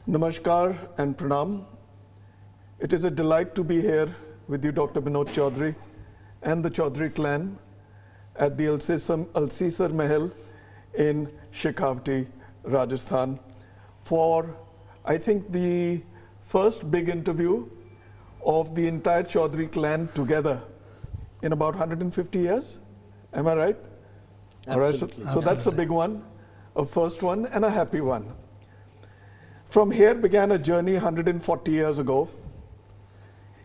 Namaskar and Pranam. It is a delight to be here with you, Dr. Binod Chaudhary, and the Chaudhary clan at the Alcisar Mahal in Shekhawati, Rajasthan, for, I think, the first big interview of the entire Chaudhary clan together in about 150 years. Am I right? Absolutely. All right, so that's a big one, a first one, and a happy one. From here began a journey 140 years ago,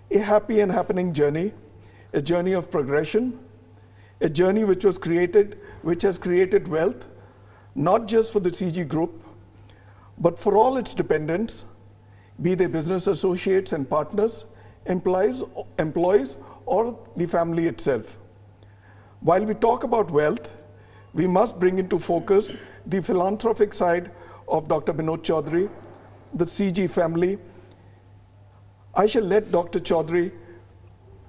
a happy and happening journey, a journey of progression, a journey which has created wealth, not just for the CG Group, but for all its dependents, be they business associates and partners, employees or the family itself. While we talk about wealth, we must bring into focus the philanthropic side of Dr. Binod Chaudhary, the CG family. I shall let Dr. Chaudhary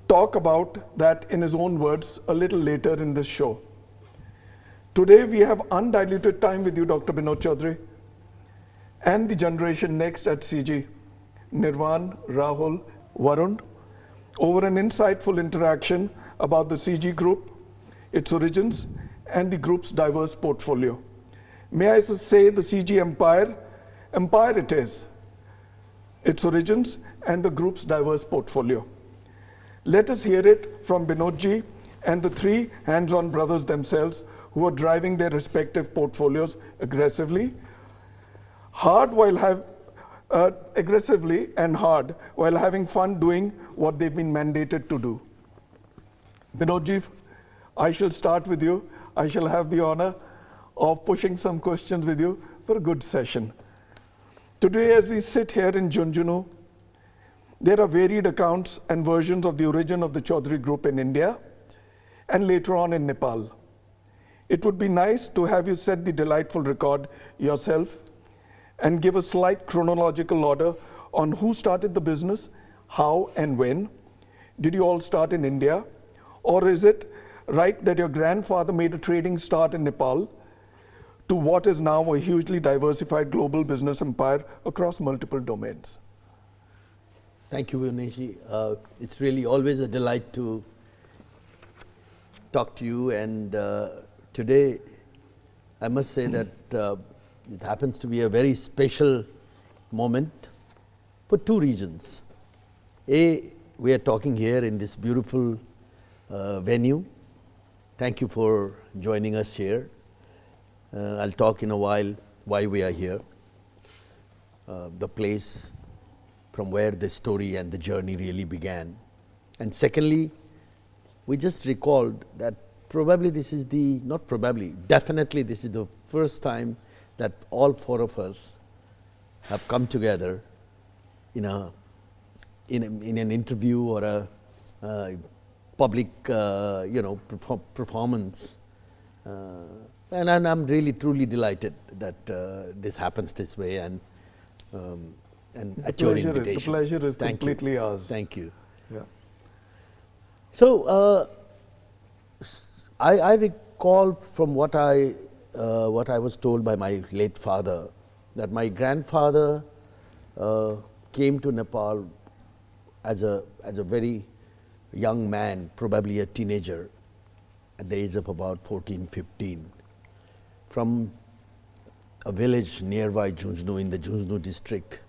talk about that in his own words a little later in this show. Today we have undiluted time with you, Dr. Binod Chaudhary, and the generation next at CG, Nirvan, Rahul, Varun, over an insightful interaction about the CG Group, its origins, and the group's diverse portfolio. May I say the CG empire it is, its origins and the group's diverse portfolio. Let us hear it from Binodji and the three hands-on brothers themselves who are driving their respective portfolios aggressively and hard while having fun doing what they've been mandated to do. Binodji, I shall start with you. I shall have the honor of pushing some questions with you for a good session. Today, as we sit here in Junjunu, there are varied accounts and versions of the origin of the Chaudhary Group in India and later on in Nepal. It would be nice to have you set the delightful record yourself and give a slight chronological order on who started the business, how and when. Did you all start in India? Or is it right that your grandfather made a trading start in Nepal to what is now a hugely diversified global business empire across multiple domains? Thank you, Bhuvanesh. It's really always a delight to talk to you, and today I must say that it happens to be a very special moment for two reasons. A, we are talking here in this beautiful venue. Thank you for joining us here. I'll talk in a while why we are here, the place from where the story and the journey really began. And secondly, we just recalled that definitely this is the first time that all four of us have come together in an interview or a public performance. And I'm really truly delighted that this happens this way, and at your invitation. The pleasure is completely ours. Thank you. Yeah. So I recall from what I was told by my late father that my grandfather came to Nepal as a very young man, probably a teenager, at the age of about 14, 15. From a village nearby Junjunu in the Junjunu district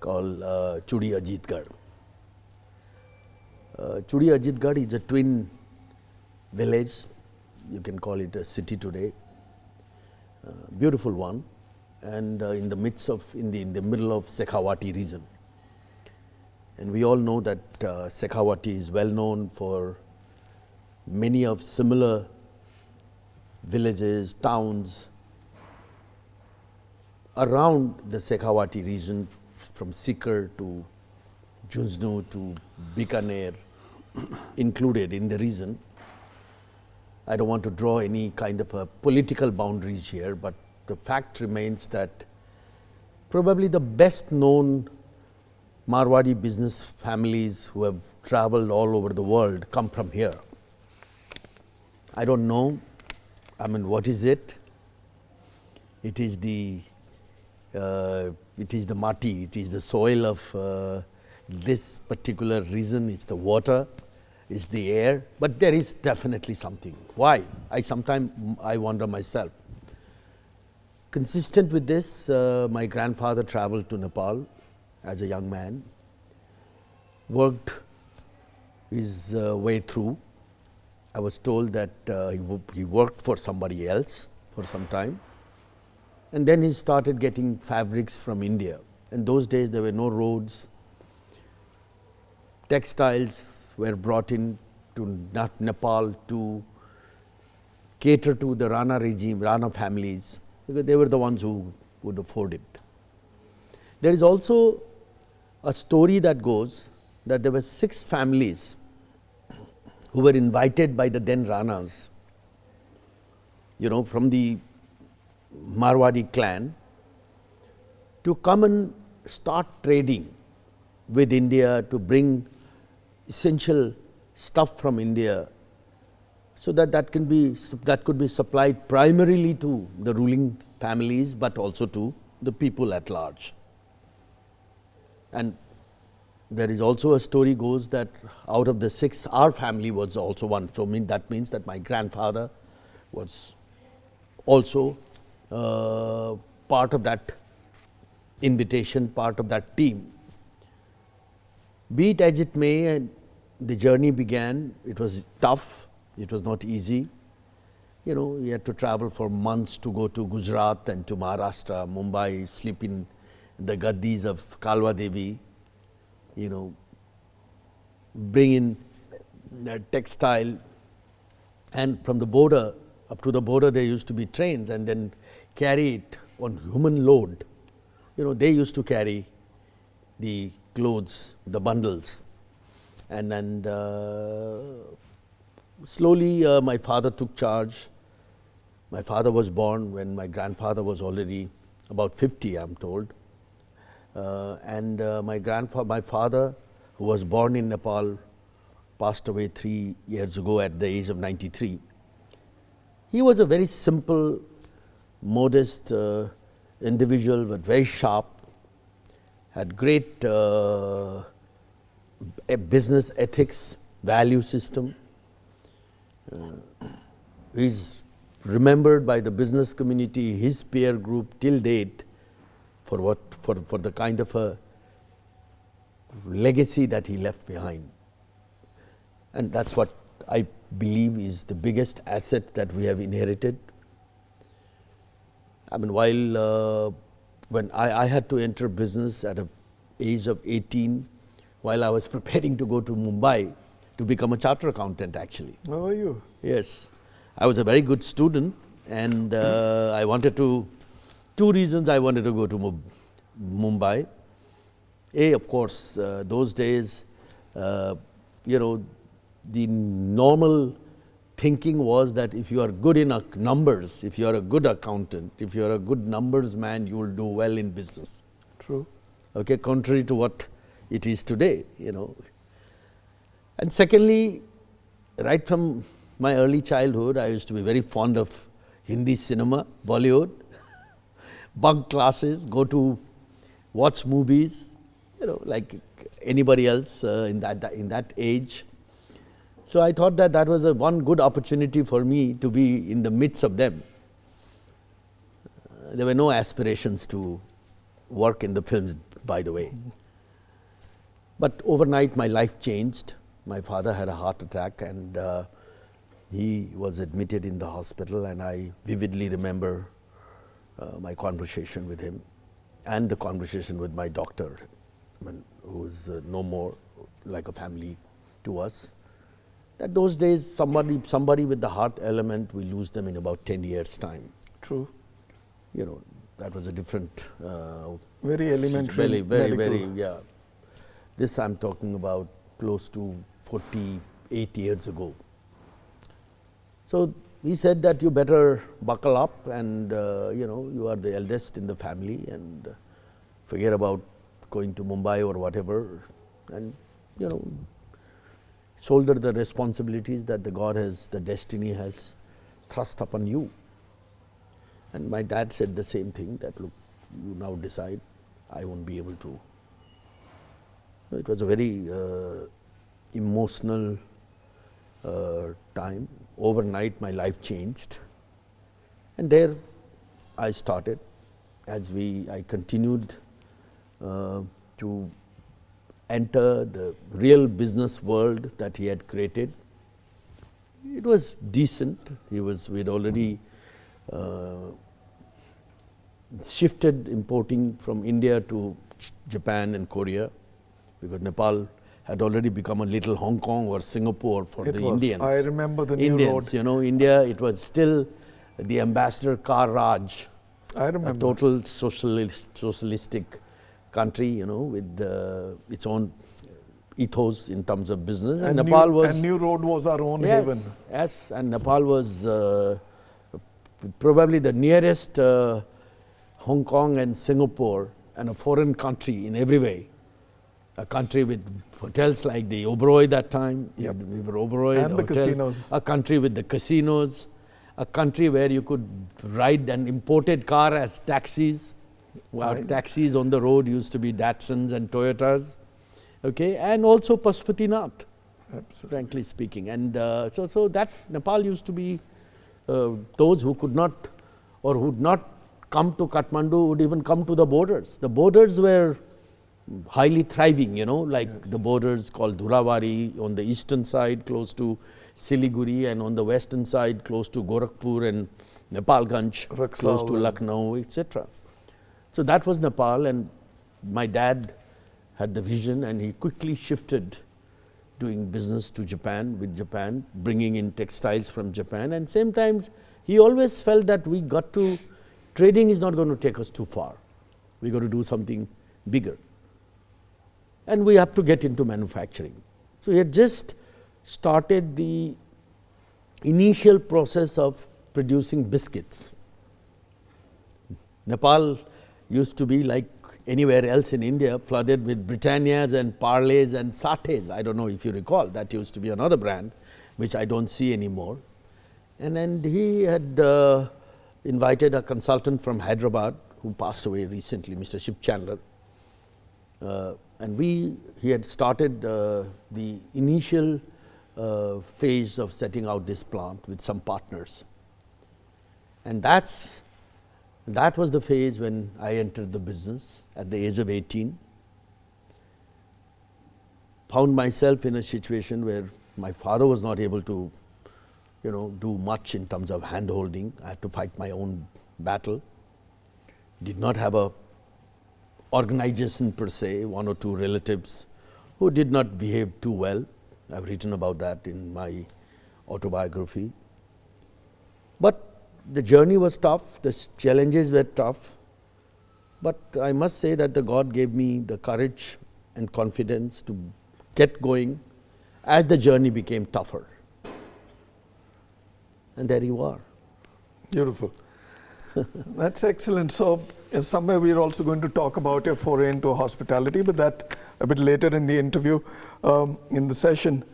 called Chudi Ajitgarh. Chudi Ajitgarh is a twin village, you can call it a city today, beautiful one, and in the middle of Shekhawati region. And we all know that Shekhawati is well known for many of similar villages, towns around the Shekhawati region, from Sikar to Junjunu to Bikaner, included in the region. I don't want to draw any kind of a political boundaries here, but the fact remains that probably the best known Marwadi business families who have traveled all over the world come from here. I don't know, what is it? It is the it is the mati, it is the soil of this particular region, it's the water, it's the air, but there is definitely something. Why? Sometimes I wonder myself. Consistent with this, my grandfather traveled to Nepal as a young man, worked his way through. I was told that he worked for somebody else for some time, and then he started getting fabrics from India. In those days there were no roads. Textiles were brought in to Nepal to cater to the Rana regime, Rana families, because they were the ones who would afford it. There is also a story that goes that there were 6 families who were invited by the then Ranas, from the Marwadi clan, to come and start trading with India, to bring essential stuff from India, so that could be supplied primarily to the ruling families, but also to the people at large. And there is also a story goes that out of the 6, our family was also one. So that means that my grandfather was also part of that invitation, part of that team. Be it as it may, the journey began. It was tough. It was not easy. We had to travel for months to go to Gujarat and to Maharashtra, Mumbai, sleep in the gaddis of Kalwa Devi, bring in textile, and from the border, up to the border there used to be trains, and then carry it on human load. They used to carry the clothes, the bundles, and slowly my father took charge. My father was born when my grandfather was already about 50, I am told. My father, who was born in Nepal, passed away 3 years ago at the age of 93. He was a very simple, modest individual, but very sharp, had great business ethics, value system. He is remembered by the business community, his peer group till date, for the kind of a legacy that he left behind. And that's what I believe is the biggest asset that we have inherited. I mean, when I had to enter business at the age of 18, while I was preparing to go to Mumbai to become a chartered accountant, actually. How are you? Yes. I was a very good student, and I wanted to, 2 reasons I wanted to go to Mumbai. Of course, those days, the normal thinking was that if you are good in numbers, if you are a good accountant, if you are a good numbers man, you will do well in business. True. Okay, contrary to what it is today, And secondly, right from my early childhood, I used to be very fond of Hindi cinema, Bollywood, bunk classes, go to watch movies, like anybody else in that age. So I thought that was one good opportunity for me to be in the midst of them. There were no aspirations to work in the films, by the way. But overnight my life changed. My father had a heart attack, and he was admitted in the hospital, and I vividly remember my conversation with him and the conversation with my doctor, who is no more like a family to us. That those days, somebody with the heart element, we lose them in about 10 years' time. True. That was a different. Very elementary. Very, yeah. This I'm talking about close to 48 years ago. So he said that you better buckle up, and you are the eldest in the family, and forget about going to Mumbai or whatever, and shoulder the responsibilities that the destiny has thrust upon you. And my dad said the same thing, that look, you now decide. I won't be able to. It was a very emotional time. Overnight, my life changed, and there I started. I continued to enter the real business world that he had created. It was decent. We'd already shifted importing from India to Japan and Korea, because Nepal had already become a little Hong Kong or Singapore for the Indians. I remember the new Indians, road. India, it was still the ambassador car Raj. I remember. A total socialistic country, with its own ethos in terms of business. And Nepal was... And New Road was our own haven. Yes, and Nepal was probably the nearest Hong Kong and Singapore, and a foreign country in every way. A country with hotels like the Oberoi that time, Yep. we were Oberoi, And the casinos. A country with the casinos, a country where you could ride an imported car as taxis. Our taxis on the road used to be Datsuns and Toyotas, okay, and also Pashupatinath, frankly speaking. And so that Nepal used to be those who could not or would not come to Kathmandu would even come to the borders. The borders were highly thriving, like the borders called Dhulawari on the eastern side close to Siliguri, and on the western side close to Gorakhpur and Nepalganj, close to Lucknow, etc. So that was Nepal, and my dad had the vision, and he quickly shifted doing business to Japan, with Japan, bringing in textiles from Japan, and same times he always felt that trading is not going to take us too far. We got to do something bigger. And we have to get into manufacturing. So he had just started the initial process of producing biscuits. Nepal used to be like anywhere else in India, flooded with Britannias and Parleys and Sates. I don't know if you recall, that used to be another brand, which I don't see anymore. And then he had invited a consultant from Hyderabad, who passed away recently, Mr. Shiv Chandler. And he had started the initial phase of setting out this plant with some partners. And that was the phase when I entered the business at the age of 18. Found myself in a situation where my father was not able to, do much in terms of hand-holding. I had to fight my own battle. Did not have a organization per se, one or two relatives who did not behave too well. I've written about that in my autobiography. But the journey was tough, the challenges were tough, but I must say that the God gave me the courage and confidence to get going as the journey became tougher. And there you are. Beautiful. That's excellent. So somewhere we're also going to talk about your foray into hospitality, but that a bit later in the interview, in the session.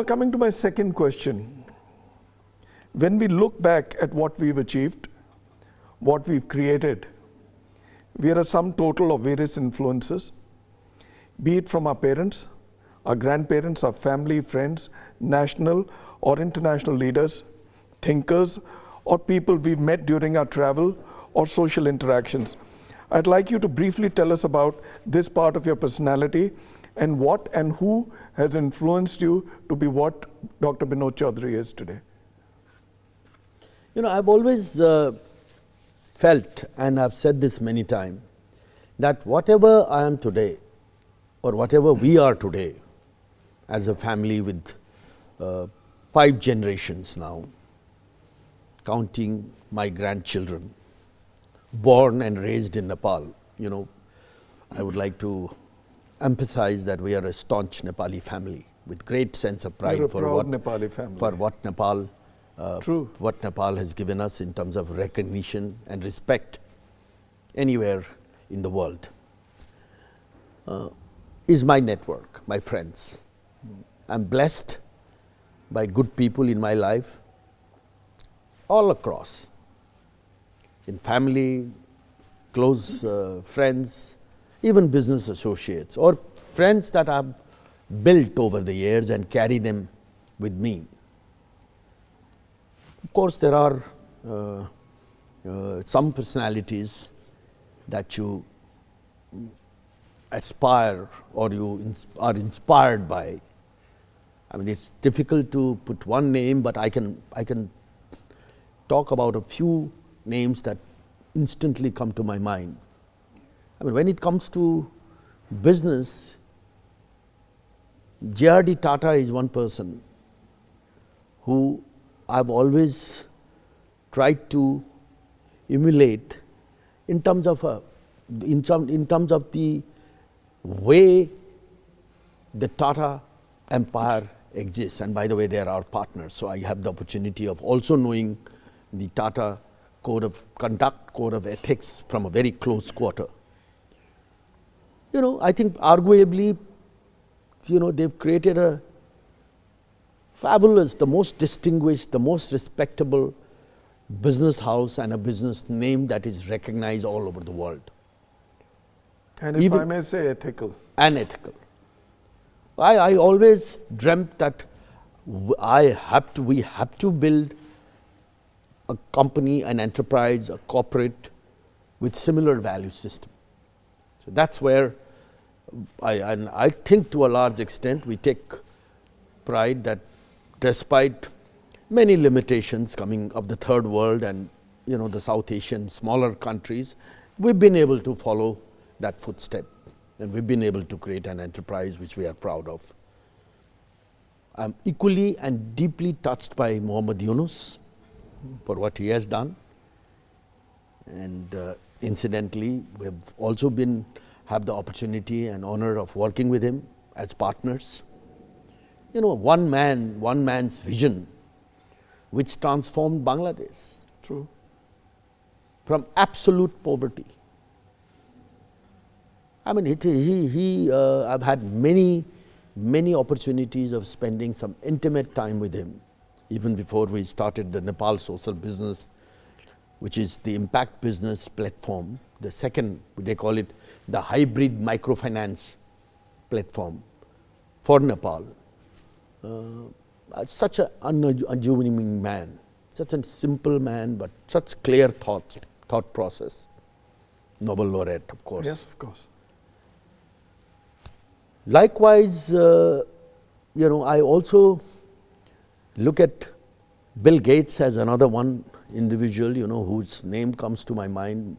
Coming to my second question, when we look back at what we've achieved, what we've created, we are a sum total of various influences, be it from our parents, our grandparents, our family, friends, national or international leaders, thinkers, or people we've met during our travel or social interactions. I'd like you to briefly tell us about this part of your personality and what and who has influenced you to be what Dr. Binod Chaudhary is today. I've always felt, and I've said this many times, that whatever I am today, or whatever we are today, as a family with 5 generations now, counting my grandchildren, born and raised in Nepal, I would like to emphasize that we are a staunch Nepali family with great sense of pride for what Nepali family. For what Nepal has given us in terms of recognition and respect anywhere in the world. Is my network, my friends. I'm blessed by good people in my life, all across, in family, close friends, even business associates or friends that I've built over the years and carry them with me. Of course, there are some personalities that you aspire or you are inspired by. I mean, it's difficult to put one name, but I can talk about a few names that instantly come to my mind. I mean, when it comes to business, J.R.D. Tata is one person who I've always tried to emulate in terms of the way the Tata empire exists. And by the way, they are our partners, so I have the opportunity of also knowing the Tata code of conduct, code of ethics from a very close quarter. You know, I think arguably, you know, they've created a fabulous, the most distinguished, the most respectable business house and a business name that is recognized all over the world. And if I may say, ethical. And ethical. I always dreamt that we have to build a company, an enterprise, a corporate with similar value system. So that's where I think to a large extent we take pride that despite many limitations coming of the third world and, you know, the South Asian smaller countries, we've been able to follow that footstep and we've been able to create an enterprise which we are proud of. I'm equally and deeply touched by Mohammed Yunus for what he has done, and incidentally we've also have the opportunity and honor of working with him as partners. You know, one man's vision which transformed Bangladesh. True. From absolute poverty. I mean, I've had many opportunities of spending some intimate time with him, even before we started the Nepal social business, which is the impact business platform, the second, they call it the hybrid microfinance platform for Nepal. Such an unassuming man, such a simple man, but such clear thought process. Nobel laureate, of course. Yes, of course. Likewise, you know, I also look at Bill Gates as another one individual, you know, whose name comes to my mind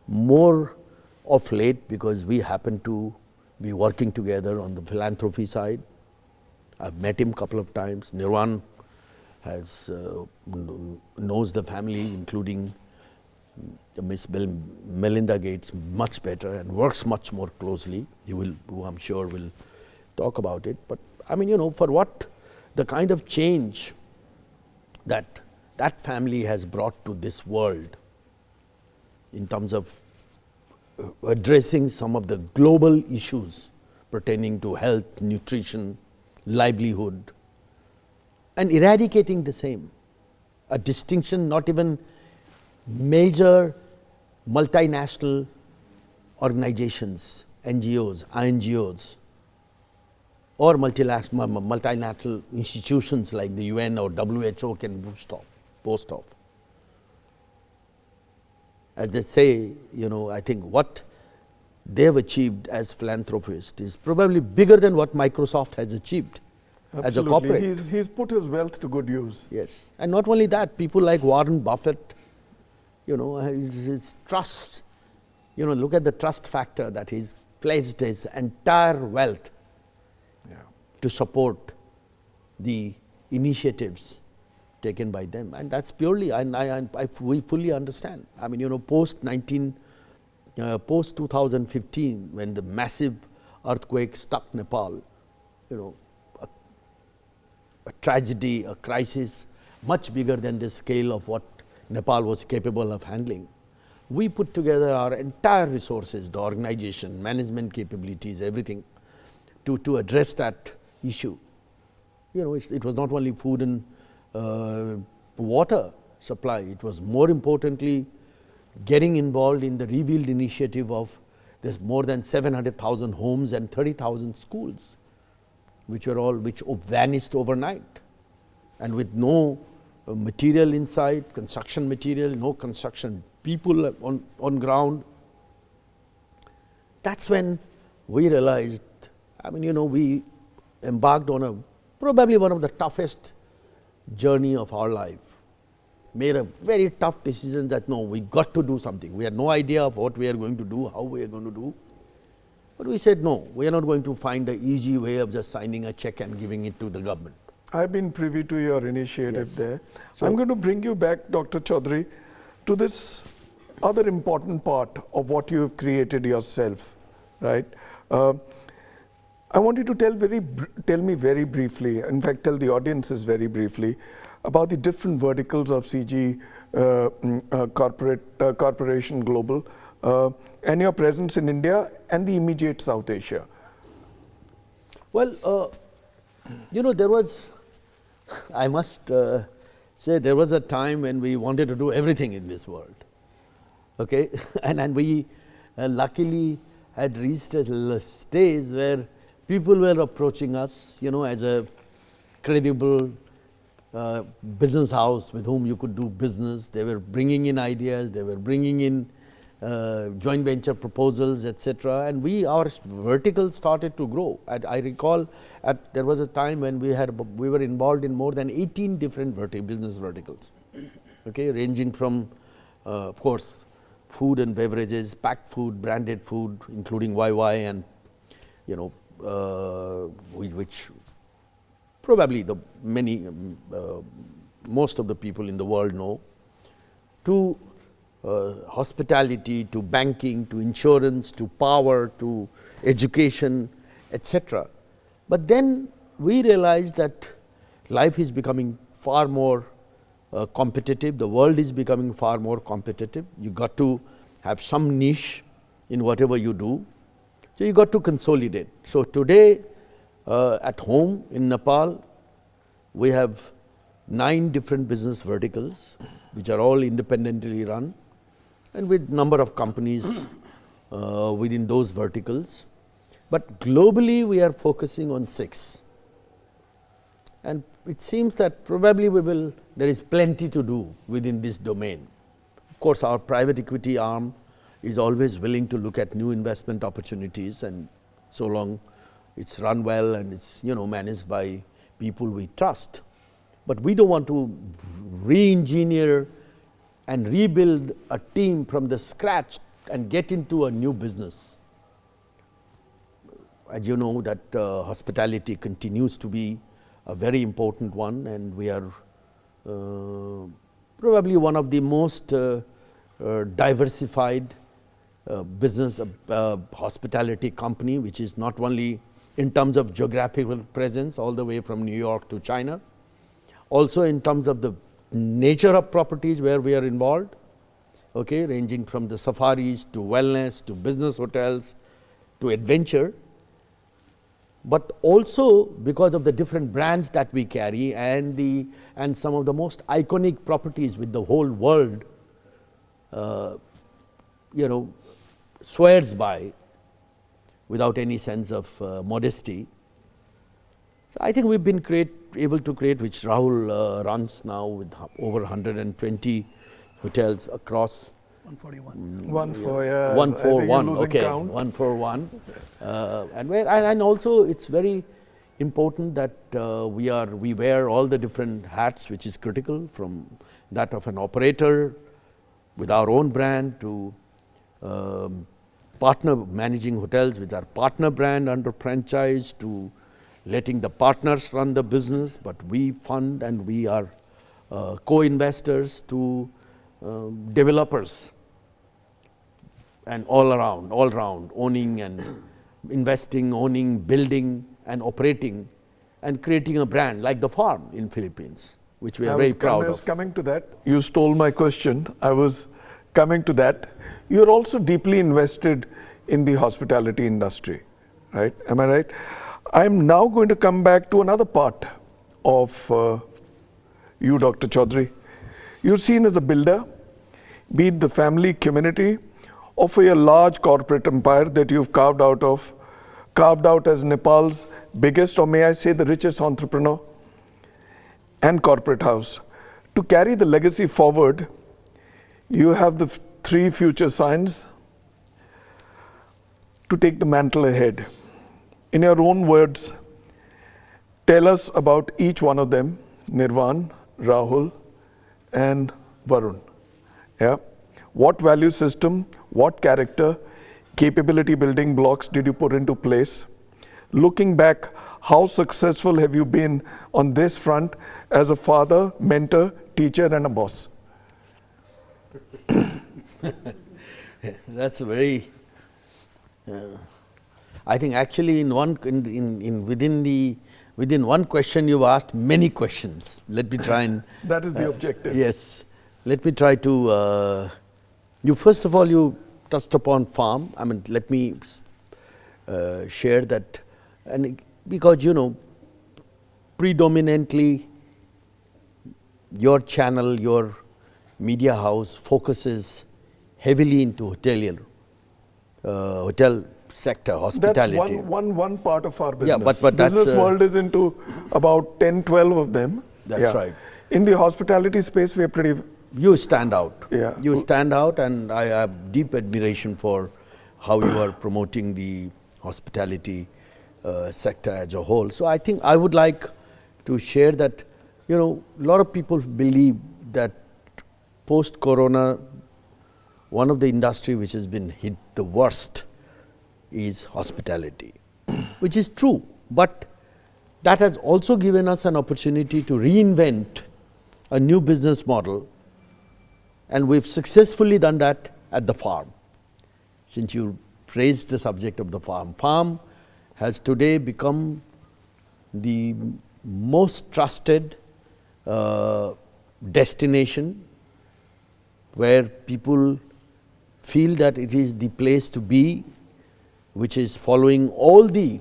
more of late because we happen to be working together on the philanthropy side. I've met him a couple of times. Nirwan knows the family, including Miss Melinda Gates, much better and works much more closely. Who I'm sure will talk about it. But I mean, you know, for what the kind of change that family has brought to this world in terms of addressing some of the global issues pertaining to health, nutrition, livelihood, and eradicating the same. A distinction not even major multinational organizations, NGOs, INGOs, or multinational institutions like the UN or WHO can boast of. As they say, you know, I think what they have achieved as philanthropists is probably bigger than what Microsoft has achieved. Absolutely. As a corporate. He's put his wealth to good use. Yes, and not only that, people like Warren Buffett, you know, his trust, you know, look at the trust factor that he's pledged his entire wealth to support the initiatives taken by them, and that's purely, we fully understand. I mean, you know, post 2015, when the massive earthquake struck Nepal, you know, a tragedy, a crisis, much bigger than the scale of what Nepal was capable of handling. We put together our entire resources, the organization, management capabilities, everything, to address that issue. You know, it was not only food and water supply, it was more importantly getting involved in the revealed initiative of there's more than 700,000 homes and 30,000 schools, which vanished overnight, and with no material inside, construction material, no construction people on ground. That's when we realized, we embarked on probably one of the toughest journey of our life. Made a very tough decision that no, we got to do something. We had no idea of what we are going to do, how we are going to do. But we said no, we are not going to find the easy way of just signing a check and giving it to the government. I've been privy to your initiative Yes. there. So I'm going to bring you back, Dr. Chaudhary, to this other important part of what you have created yourself, right? I want you to tell me very briefly, in fact, tell the audiences very briefly, about the different verticals of CG Corporation Global and your presence in India and the immediate South Asia. Well, there was, I must say, there was a time when we wanted to do everything in this world. Okay, and we luckily had reached a stage where people were approaching us, as a credible business house with whom you could do business. They were bringing in ideas, they were bringing in joint venture proposals, etc. And our vertical started to grow. I recall there was a time when we were involved in more than 18 different business verticals, okay, ranging from, of course, food and beverages, packed food, branded food, including YY, and which probably most of the people in the world know, to hospitality, to banking, to insurance, to power, to education, etc. But then we realized that life is becoming far more competitive, the world is becoming far more competitive. You got to have some niche in whatever you do, so you got to consolidate. So today at home in Nepal, we have 9 different business verticals, which are all independently run, and with number of companies within those verticals. But globally, we are focusing on 6. And it seems that probably there is plenty to do within this domain. Of course, our private equity arm is always willing to look at new investment opportunities, and so long it's run well and it's managed by people we trust. But we don't want to re-engineer and rebuild a team from the scratch and get into a new business. As you know, that hospitality continues to be a very important one, and we are probably one of the most diversified business hospitality company, which is not only in terms of geographical presence all the way from New York to China, also in terms of the nature of properties where we are involved, okay, ranging from the safaris to wellness to business hotels to adventure, but also because of the different brands that we carry and some of the most iconic properties with the whole world swears by without any sense of modesty. So I think we've been able to create, which Rahul runs now with over 120 hotels across 141. 141. Okay, Count. 141. And also it's very important that we wear all the different hats, which is critical, from that of an operator with our own brand to partner managing hotels with our partner brand under franchise, to letting the partners run the business, but we fund and we are co-investors, to developers, and all round owning and investing, owning, building and operating and creating a brand like the farm in Philippines, which we are very proud I was of. coming to that. You stole my question. I was coming to that. You're also deeply invested in the hospitality industry, right? Am I right? I'm now going to come back to another part of you, Dr. Chaudhary. You're seen as a builder. be it the family community or for your large corporate empire that you've carved out as Nepal's biggest, or may I say the richest entrepreneur and corporate house. To carry the legacy forward, you have the three future scions to take the mantle ahead. In your own words, tell us about each one of them, Nirvan, Rahul, and Varun. Yeah. What value system, what character, capability building blocks did you put into place? Looking back, how successful have you been on this front as a father, mentor, teacher, and a boss? That's a very. I think actually within one question you've asked many questions. Let me try and. That is the objective. Yes, let me try to. You first of all you touched upon farm. I mean, let me share that, and because predominantly your channel, your media house focuses heavily into hotelier, hotel sector, hospitality. That's one part of our business. Yeah, but business that's, world is into about 10, 12 of them. That's right. In the hospitality space, we are pretty. You stand out. Yeah. You stand out, and I have deep admiration for how you are promoting the hospitality sector as a whole. So I think I would like to share that, a lot of people believe that post-corona, one of the industry which has been hit the worst is hospitality, which is true. But that has also given us an opportunity to reinvent a new business model, and we've successfully done that at the farm. Since you raised the subject of the farm has today become the most trusted destination where people feel that it is the place to be, which is following all the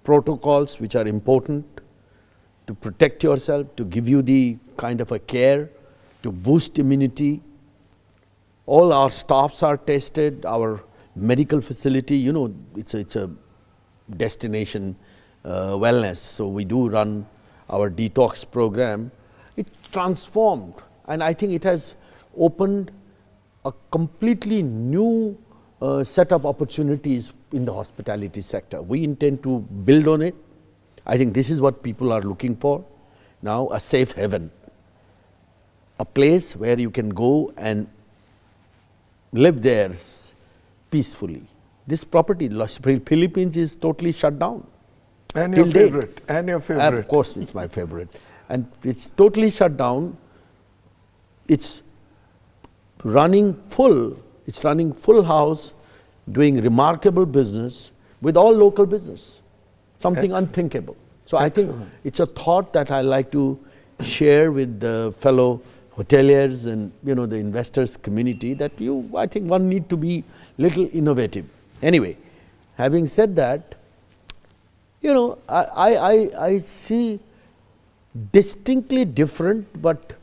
protocols which are important to protect yourself, to give you the kind of a care, to boost immunity. All our staffs are tested, our medical facility, it's a destination wellness. So we do run our detox program. It transformed, and I think it has opened a completely new set of opportunities in the hospitality sector. We intend to build on it. I think this is what people are looking for now, a safe haven, a place where you can go and live there peacefully. This property, Philippines, is totally shut down. And your favorite. And your favorite. Of course, it's my favorite. And it's totally shut down. It's running full. It's running full house, doing remarkable business with all local business. Something unthinkable. So excellent. I think it's a thought that I like to share with the fellow hoteliers and the investors community, that I think one need to be little innovative. Anyway, having said that, I see distinctly different but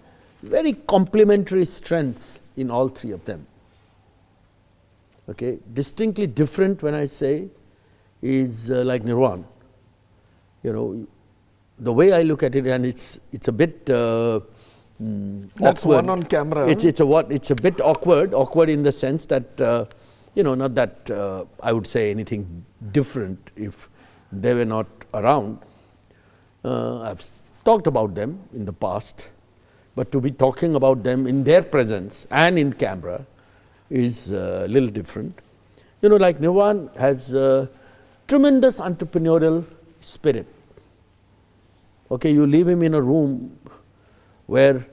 very complementary strengths in all three of them. Okay, distinctly different when I say is like Nirvan. The way I look at it, and it's a bit that's awkward. One on camera. It's a bit awkward in the sense that not that I would say anything different if they were not around. I've talked about them in the past, but to be talking about them in their presence and in camera is a little different. Like Nirvan has a tremendous entrepreneurial spirit. Okay, you leave him in a room where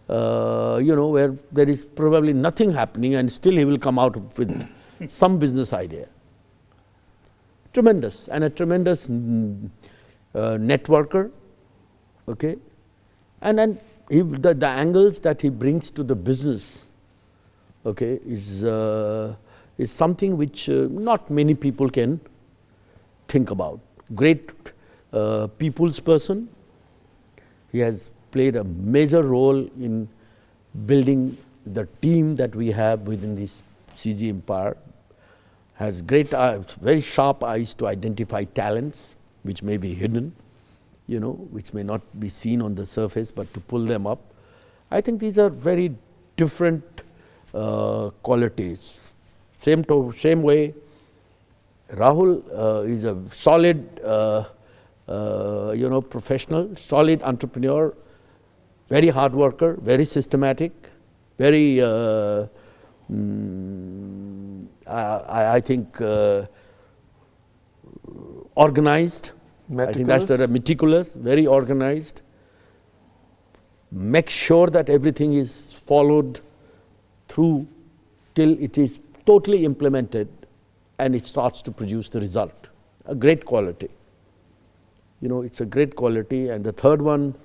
where there is probably nothing happening, and still he will come out with some business idea. Tremendous, and a tremendous networker. Okay, and then the angles that he brings to the business, okay, is something which not many people can think about. Great people's person. He has played a major role in building the team that we have within this CG empire has great, very sharp eyes to identify talents which may be hidden, which may not be seen on the surface, but to pull them up. I think these are very different qualities. Same way, Rahul is a solid, professional, solid entrepreneur, very hard worker, very systematic, very, I think, organized. Meticulous. I think that's the meticulous, very organized. Make sure that everything is followed through till it is totally implemented and it starts to produce the result. A great quality. It's a great quality. And the third one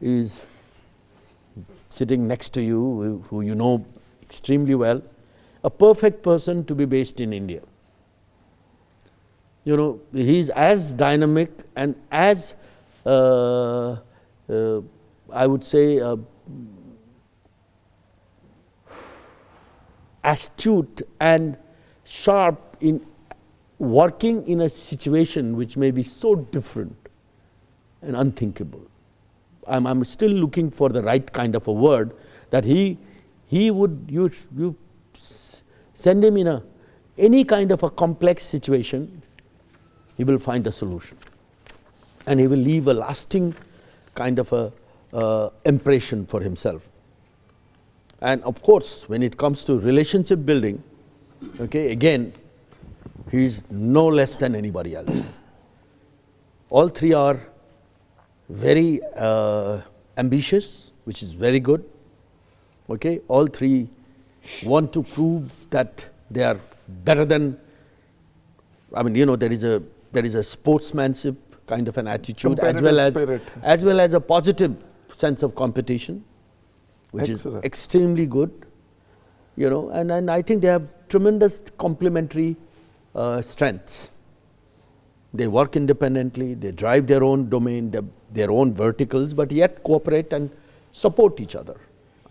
is sitting next to you, who you know extremely well, a perfect person to be based in India. He's as dynamic and as, I would say, astute and sharp in working in a situation which may be so different and unthinkable. I'm still looking for the right kind of a word that he would, you send him in any kind of a complex situation, he will find a solution. And he will leave a lasting kind of a impression for himself. And of course, when it comes to relationship building, again, he is no less than anybody else. All three are very ambitious, which is very good. All three want to prove that they are better than, there is a sportsmanship kind of an attitude, as well as a positive sense of competition, which Excellent. is extremely good. And I think they have tremendous complementary strengths. They work independently, they drive their own domain, their own verticals, but yet cooperate and support each other.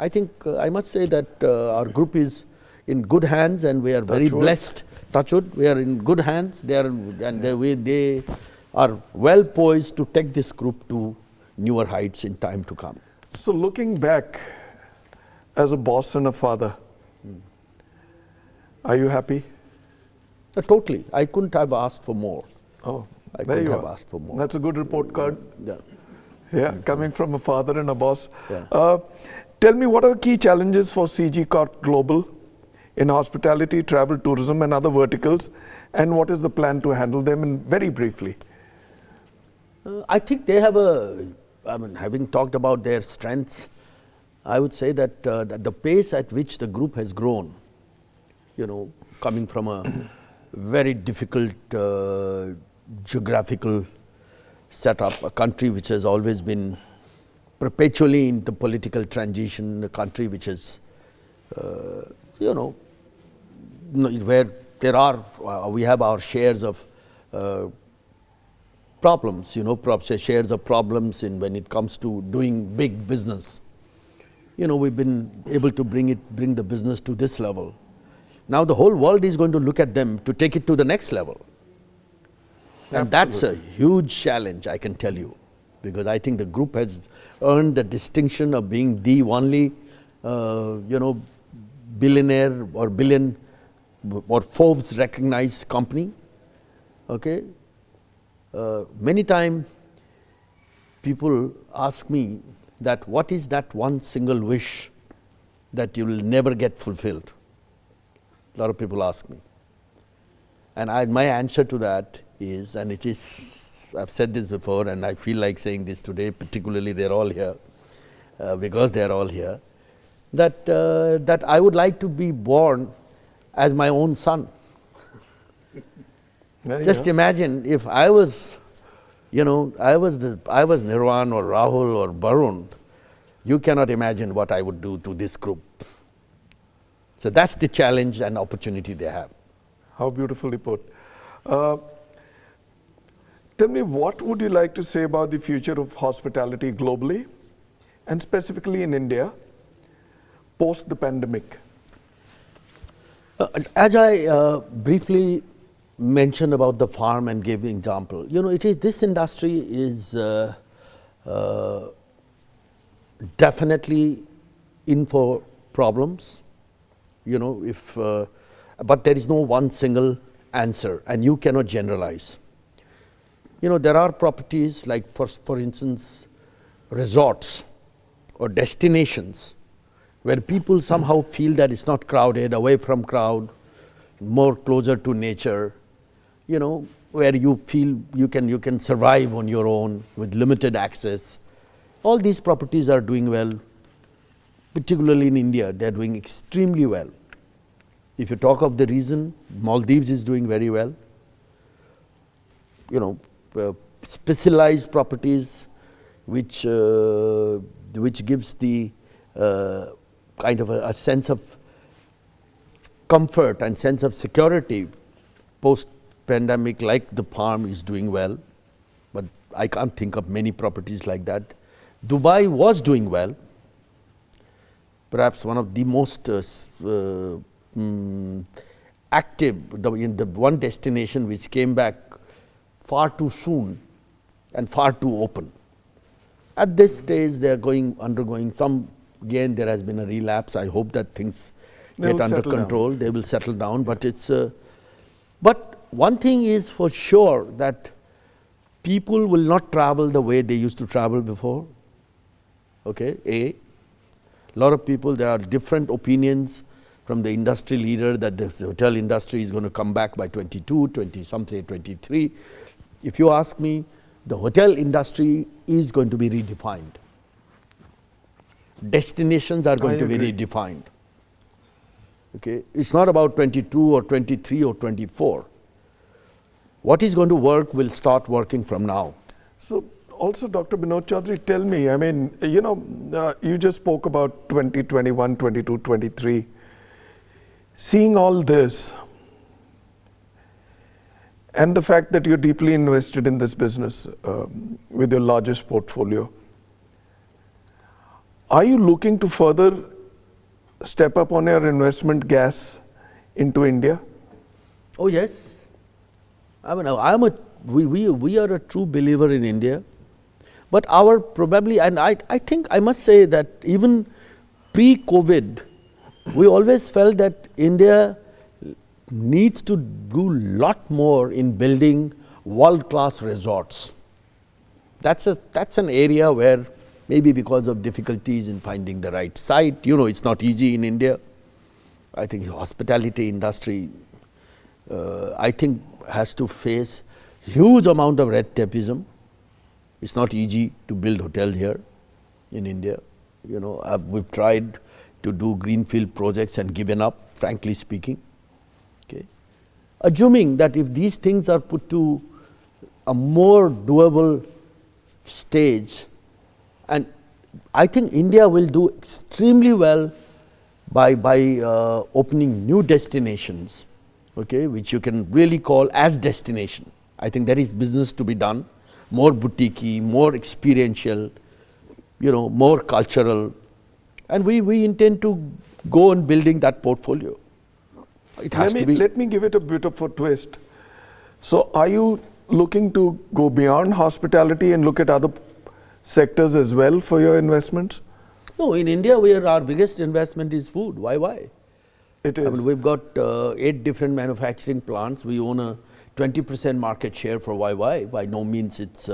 I think I must say that our group is in good hands, and we are very blessed. Touch wood, we are in good hands. They are well poised to take this group to newer heights in time to come. So looking back as a boss and a father, are you happy? Totally. I couldn't have asked for more. Oh, I there couldn't you have are. asked for more. That's a good report card. Yeah. Yeah, coming from a father and a boss. Yeah. Tell me, what are the key challenges for CG Corp Global in hospitality, travel, tourism, and other verticals, and what is the plan to handle them? And very briefly. I think they have having talked about their strengths, I would say that, that the pace at which the group has grown, coming from a very difficult geographical setup, a country which has always been perpetually in the political transition, a country which is, where there are, we have our shares of problems, shares of problems in when it comes to doing big business. We've been able to bring the business to this level. Now the whole world is going to look at them to take it to the next level. And that's a huge challenge, I can tell you, because I think the group has earned the distinction of being the only, billionaire or billion or Forbes recognized company. Many times people ask me that what is that one single wish that you will never get fulfilled? A lot of people ask me. And my answer to that is, and it is, I've said this before and I feel like saying this today, particularly they're all here, because they're all here, that I would like to be born as my own son. Just imagine if I was, I was Nirwan or Rahul or Barun, you cannot imagine what I would do to this group. So that's the challenge and opportunity they have. How beautifully put. Tell me, what would you like to say about the future of hospitality globally and specifically in India? post the pandemic? As I briefly mentioned about the farm and gave the example, this industry is definitely in for problems, but there is no one single answer, and you cannot generalize. There are properties like, for instance, resorts or destinations where people somehow feel that it's not crowded, away from crowd, more closer to nature, where you feel you can survive on your own with limited access. All these properties are doing well, particularly in India. They are doing extremely well. If you talk of the reason, Maldives is doing very well. Specialized properties which gives the kind of a sense of comfort and sense of security post-pandemic, like the Palm is doing well, but I can't think of many properties like that. Dubai was doing well, perhaps one of the most active, the one destination which came back far too soon and far too open. At this stage, they are undergoing some, again, there has been a relapse. I hope that things get under control. They will settle down. But but one thing is for sure, that people will not travel the way they used to travel before. Okay, a lot of people, there are different opinions from the industry leader that the hotel industry is going to come back by 22, some say 23. If you ask me, the hotel industry is going to be redefined. Destinations are going to be redefined. Okay, it's not about 22 or 23 or 24. What is going to work will start working from now. So also, Dr. Binod Chaudhary, tell me, I mean, you just spoke about 2021, 22, 23. Seeing all this, and the fact that you're deeply invested in this business with your largest portfolio, are you looking to further step up on your investment gas into India? Oh yes, I mean, we are a true believer in India, but our probably, and I think I must say that even pre-COVID, we always felt that India needs to do a lot more in building world-class resorts. That's an area where maybe because of difficulties in finding the right site, it's not easy in India. I think hospitality industry, I think has to face huge amount of red tapeism. It's not easy to build hotel here in India. We've tried to do greenfield projects and given up, frankly speaking. Okay. Assuming that if these things are put to a more doable stage, and I think India will do extremely well by opening new destinations, okay, which you can really call as destination. I think there is business to be done, more boutique-y, more experiential, more cultural, and we intend to go on building that portfolio. It has to be. Let me give it a bit of a twist. So are you looking to go beyond hospitality and look at other sectors as well for your investments? No, in India, our biggest investment is food. Why? It is. I mean, we've got 8 different manufacturing plants. We own a 20% market share for YY. By no means it's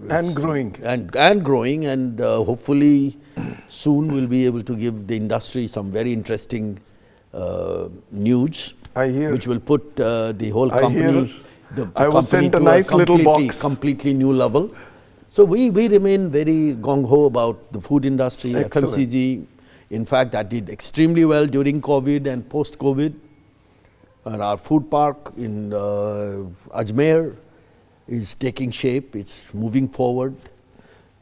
and growing. And growing, and hopefully soon we'll be able to give the industry some very interesting news. I hear. Which will put the whole company, I was sent a nice little box. Completely new level. So we remain very gung-ho about the food industry, FMCG. In fact, that did extremely well during COVID and post-COVID. And our food park in Ajmer is taking shape. It's moving forward.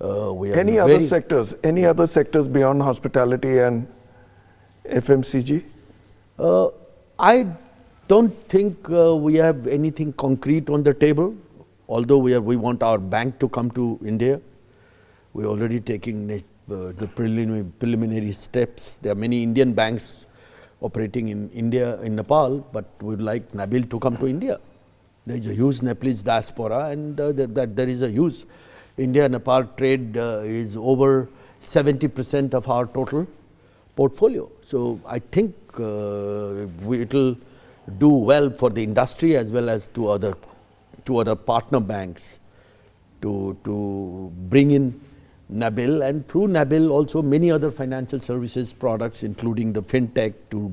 Any other sectors beyond hospitality and FMCG? I don't think we have anything concrete on the table. Although we want our bank to come to India, we're already taking the preliminary steps. There are many Indian banks operating in India, in Nepal, but we would like Nabil to come to India. There is a huge Nepalese diaspora, and there is a huge India-Nepal trade is over 70% of our total portfolio. So I think it will do well for the industry as well as to other partner banks to bring in Nabil, and through Nabil also many other financial services products, including the fintech to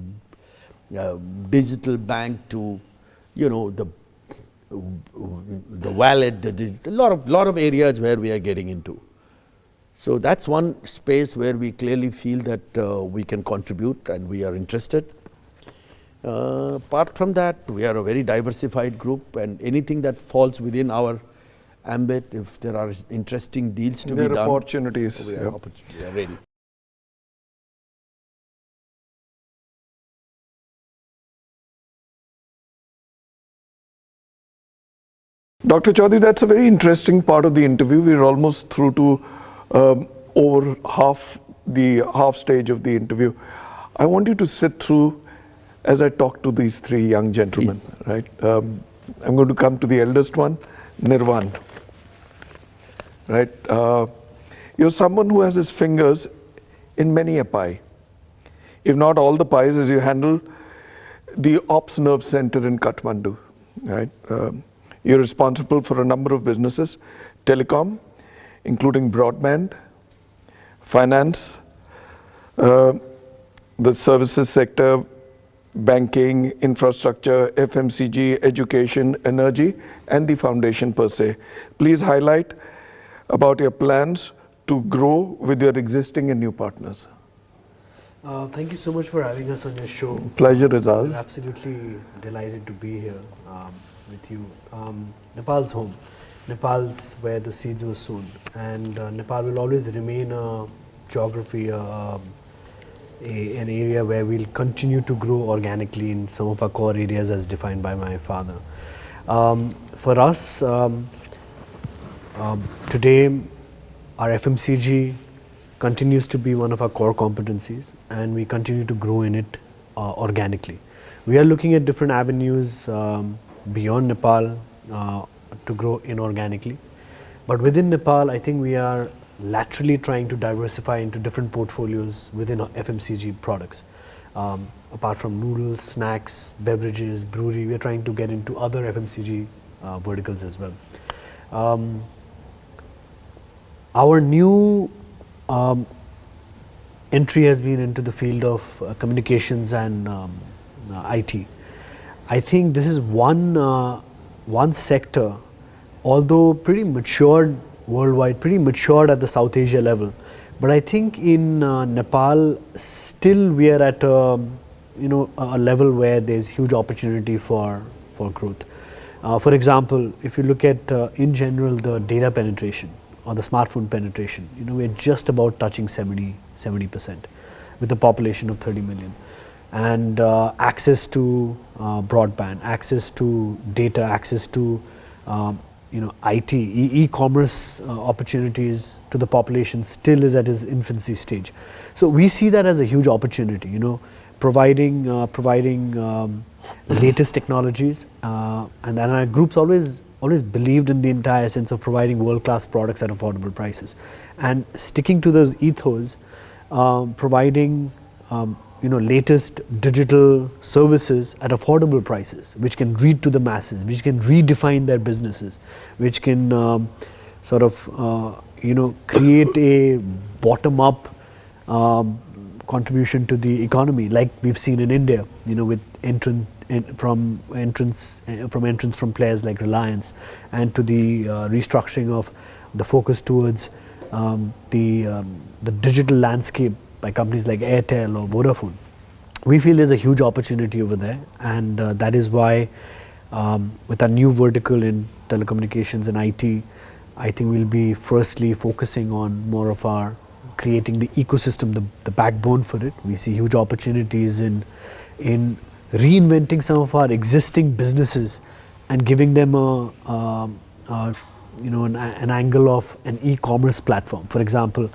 digital bank to the wallet, a lot of areas where we are getting into. So that's one space where we clearly feel that we can contribute and we are interested. Apart from that, we are a very diversified group, and anything that falls within our ambit, if there are interesting deals to be done, opportunities. We are ready. Dr. Chaudhary, that's a very interesting part of the interview. We're almost through to over half stage of the interview. I want you to sit through as I talk to these three young gentlemen. Please. Right? I'm going to come to the eldest one, Nirvan. Right? You're someone who has his fingers in many a pie. If not all the pies, as you handle the Ops Nerve Center in Kathmandu. Right? You're responsible for a number of businesses, telecom, including broadband, finance, the services sector, banking, infrastructure, FMCG, education, energy, and the foundation per se. Please highlight about your plans to grow with your existing and new partners. Thank you so much for having us on your show. Pleasure is ours. We're absolutely delighted to be here with you. Nepal's home. Nepal's where the seeds were sown, and Nepal will always remain a geography, an area where we'll continue to grow organically in some of our core areas as defined by my father. For us, today our FMCG continues to be one of our core competencies, and we continue to grow in it organically. We are looking at different avenues beyond Nepal to grow inorganically, but within Nepal I think we are laterally trying to diversify into different portfolios within FMCG products. Apart from noodles, snacks, beverages, brewery, we are trying to get into other FMCG verticals as well. Our new entry has been into the field of communications and IT. I think this is one sector, although pretty matured worldwide, pretty matured at the South Asia level, but I think in Nepal still we are at a level where there's huge opportunity for growth. For example, if you look at in general the data penetration or the smartphone penetration, we're just about touching 70% with a population of 30 million. And access to broadband, access to data, access to IT, e-commerce opportunities to the population still is at its infancy stage. So we see that as a huge opportunity, providing latest technologies, and then our groups always believed in the entire sense of providing world-class products at affordable prices, and sticking to those ethos, providing latest digital services at affordable prices, which can reach to the masses, which can redefine their businesses, which can create a bottom-up contribution to the economy, like we've seen in India, with entrance from players like Reliance, and to the restructuring of the focus towards the digital landscape by companies like Airtel or Vodafone. We feel there's a huge opportunity over there, and that is why with our new vertical in telecommunications and IT, I think we'll be firstly focusing on more of our creating the ecosystem, the backbone for it. We see huge opportunities in reinventing some of our existing businesses and giving them a an angle of an e-commerce platform. For example,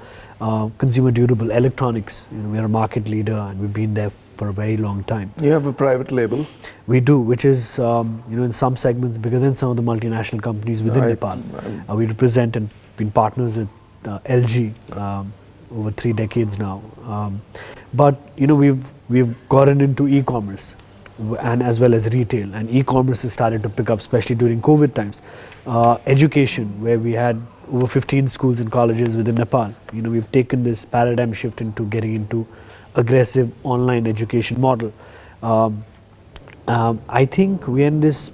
consumer durable electronics. We are a market leader and we've been there for a very long time. You have a private label. We do, which is in some segments bigger than some of the multinational companies within Nepal. We represent and been partners with LG over 3 decades now. But we've gotten into e-commerce and as well as retail, and e-commerce has started to pick up, especially during COVID times. Education, where we had over 15 schools and colleges within Nepal. We've taken this paradigm shift into getting into aggressive online education model. I think we're in this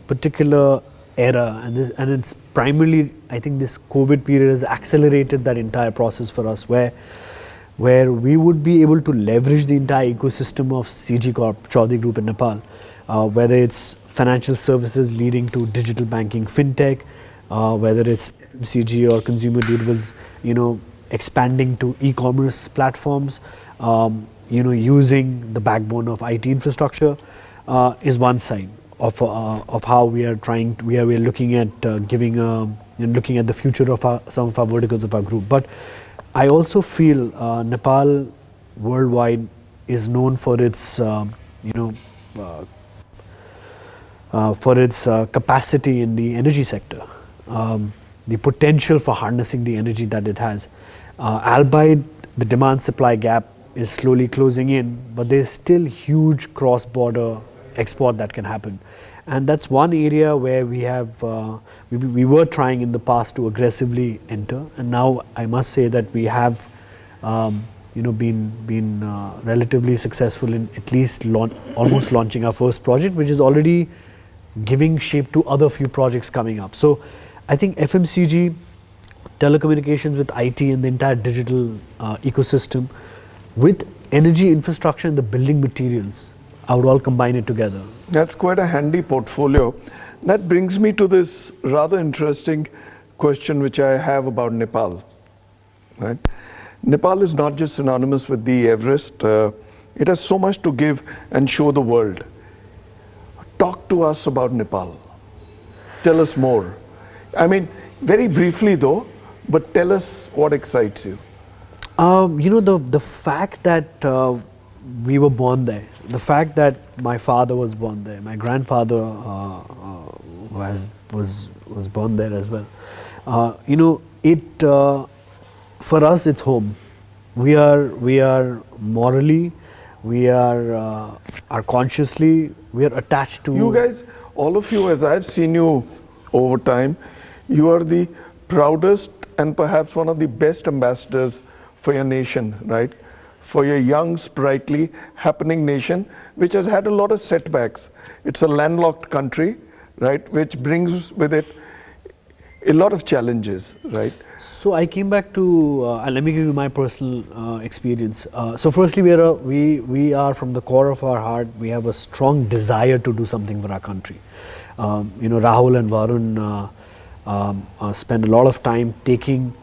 particular era, and it's primarily, I think this COVID period has accelerated that entire process for us, where we would be able to leverage the entire ecosystem of CG Corp, Chaudhary Group in Nepal, whether it's financial services leading to digital banking, fintech, whether it's FMCG or consumer durables, expanding to e-commerce platforms, using the backbone of IT infrastructure, is one side of how we are looking at looking at the future of some of our verticals of our group. But I also feel Nepal worldwide is known for its capacity in the energy sector, the potential for harnessing the energy that it has. Albeit the demand-supply gap is slowly closing in, but there's still huge cross-border export that can happen. And that's one area where we have, we were trying in the past to aggressively enter, and now I must say that we have, been relatively successful in at least almost launching our first project, which is already giving shape to other few projects coming up. So I think FMCG, telecommunications with IT and the entire digital ecosystem, with energy infrastructure and the building materials, I would all combine it together. That's quite a handy portfolio. That brings me to this rather interesting question which I have about Nepal. Right? Nepal is not just synonymous with the Everest. It has so much to give and show the world. Talk to us about Nepal. Tell us more. I mean, very briefly though, but tell us what excites you. The fact that we were born there, the fact that my father was born there, my grandfather was born there as well. For us it's home. We are morally, we are consciously, we are attached to. You guys, all of you, as I've seen you over time, you are the proudest and perhaps one of the best ambassadors for your nation, right? For your young, sprightly, happening nation, which has had a lot of setbacks. It's a landlocked country, right, which brings with it a lot of challenges, right? So I came back to, let me give you my personal experience. So firstly, we are from the core of our heart, we have a strong desire to do something for our country. Rahul and Varun spend a lot of time taking,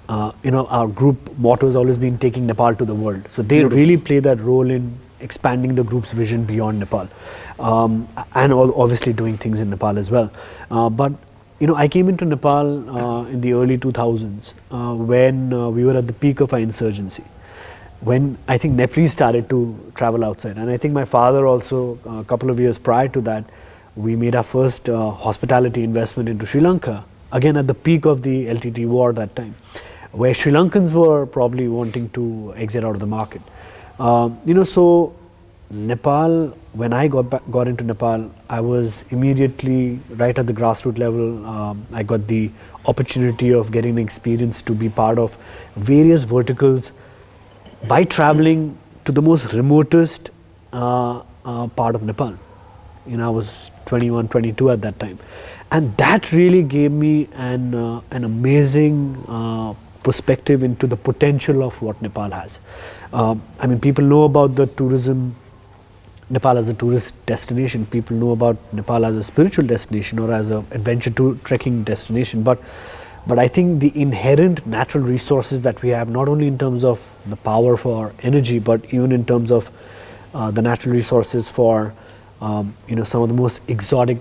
our group motto has always been taking Nepal to the world. So they really play that role in expanding the group's vision beyond Nepal, and obviously doing things in Nepal as well. But I came into Nepal in the early 2000s when we were at the peak of our insurgency, when I think Nepalese started to travel outside. And I think my father also, a couple of years prior to that, we made our first hospitality investment into Sri Lanka, again at the peak of the LTT war that time, where Sri Lankans were probably wanting to exit out of the market. So Nepal, when I got into Nepal, I was immediately right at the grassroots level. I got the opportunity of getting the experience to be part of various verticals by traveling to the most remotest part of Nepal. I was 21, 22 at that time. And that really gave me an amazing perspective into the potential of what Nepal has. People know about the tourism, Nepal as a tourist destination. People know about Nepal as a spiritual destination or as an adventure trekking destination. But I think the inherent natural resources that we have, not only in terms of the power for energy, but even in terms of the natural resources for some of the most exotic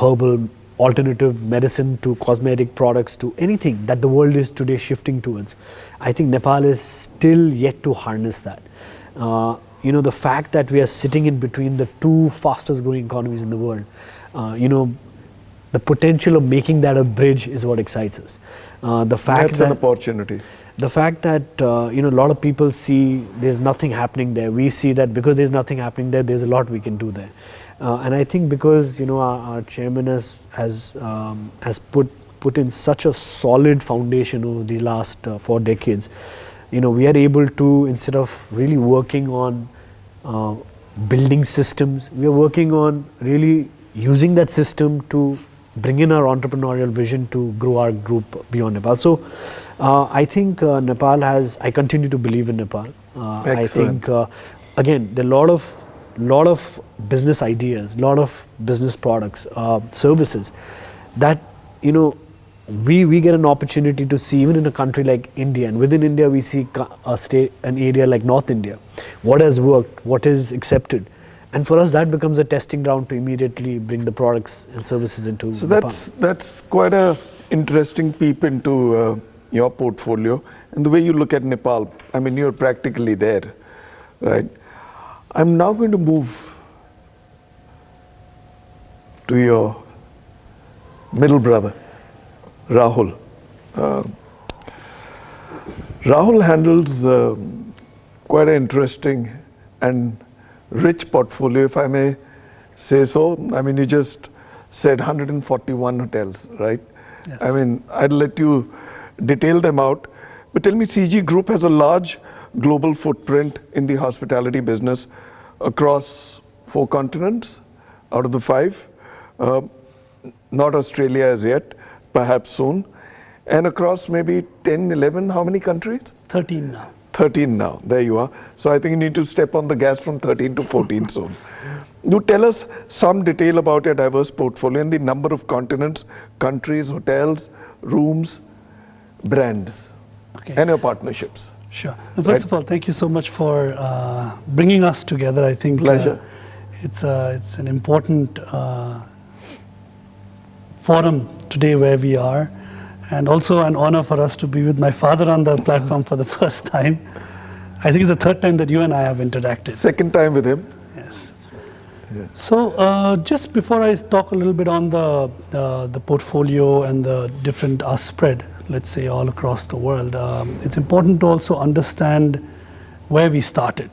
herbal alternative medicine to cosmetic products to anything that the world is today shifting towards. I think Nepal is still yet to harness that. The fact that we are sitting in between the two fastest growing economies in the world, the potential of making that a bridge is what excites us. That's an opportunity. The fact that a lot of people see there's nothing happening there, we see that because there's nothing happening there, there's a lot we can do there. And I think because our chairman has put in such a solid foundation over the last 4 decades, we are able to, instead of really working on building systems, we are working on really using that system to bring in our entrepreneurial vision to grow our group beyond Nepal. So I think Nepal I continue to believe in Nepal. I think, again, there are a lot of business ideas, lot of business products, services that, we get an opportunity to see even in a country like India, and within India we see an area like North India, what has worked, what is accepted. And for us, that becomes a testing ground to immediately bring the products and services into Nepal. That's quite a interesting peep into your portfolio and the way you look at Nepal. I mean, you're practically there, right? I'm now going to move to your middle brother, Rahul. Rahul handles quite an interesting and rich portfolio, if I may say so. I mean, you just said 141 hotels, right? Yes. I mean, I'd let you detail them out, but tell me, CG Group has a large global footprint in the hospitality business across 4 continents out of the 5. Not Australia as yet, perhaps soon. And across maybe 10, 11, how many countries? 13 now. 13 now, there you are. So I think you need to step on the gas from 13 to 14 soon. Do tell us some detail about your diverse portfolio and the number of continents, countries, hotels, rooms, brands, and your partnerships. Sure. Well, first of all, thank you so much for bringing us together. I think pleasure. It's an important forum today where we are, and also an honor for us to be with my father on the platform for the first time. I think it's the 3rd time that you and I have interacted. 2nd time with him. Yes. Yeah. So just before I talk a little bit on the portfolio and the different spread, let's say all across the world, it's important to also understand where we started.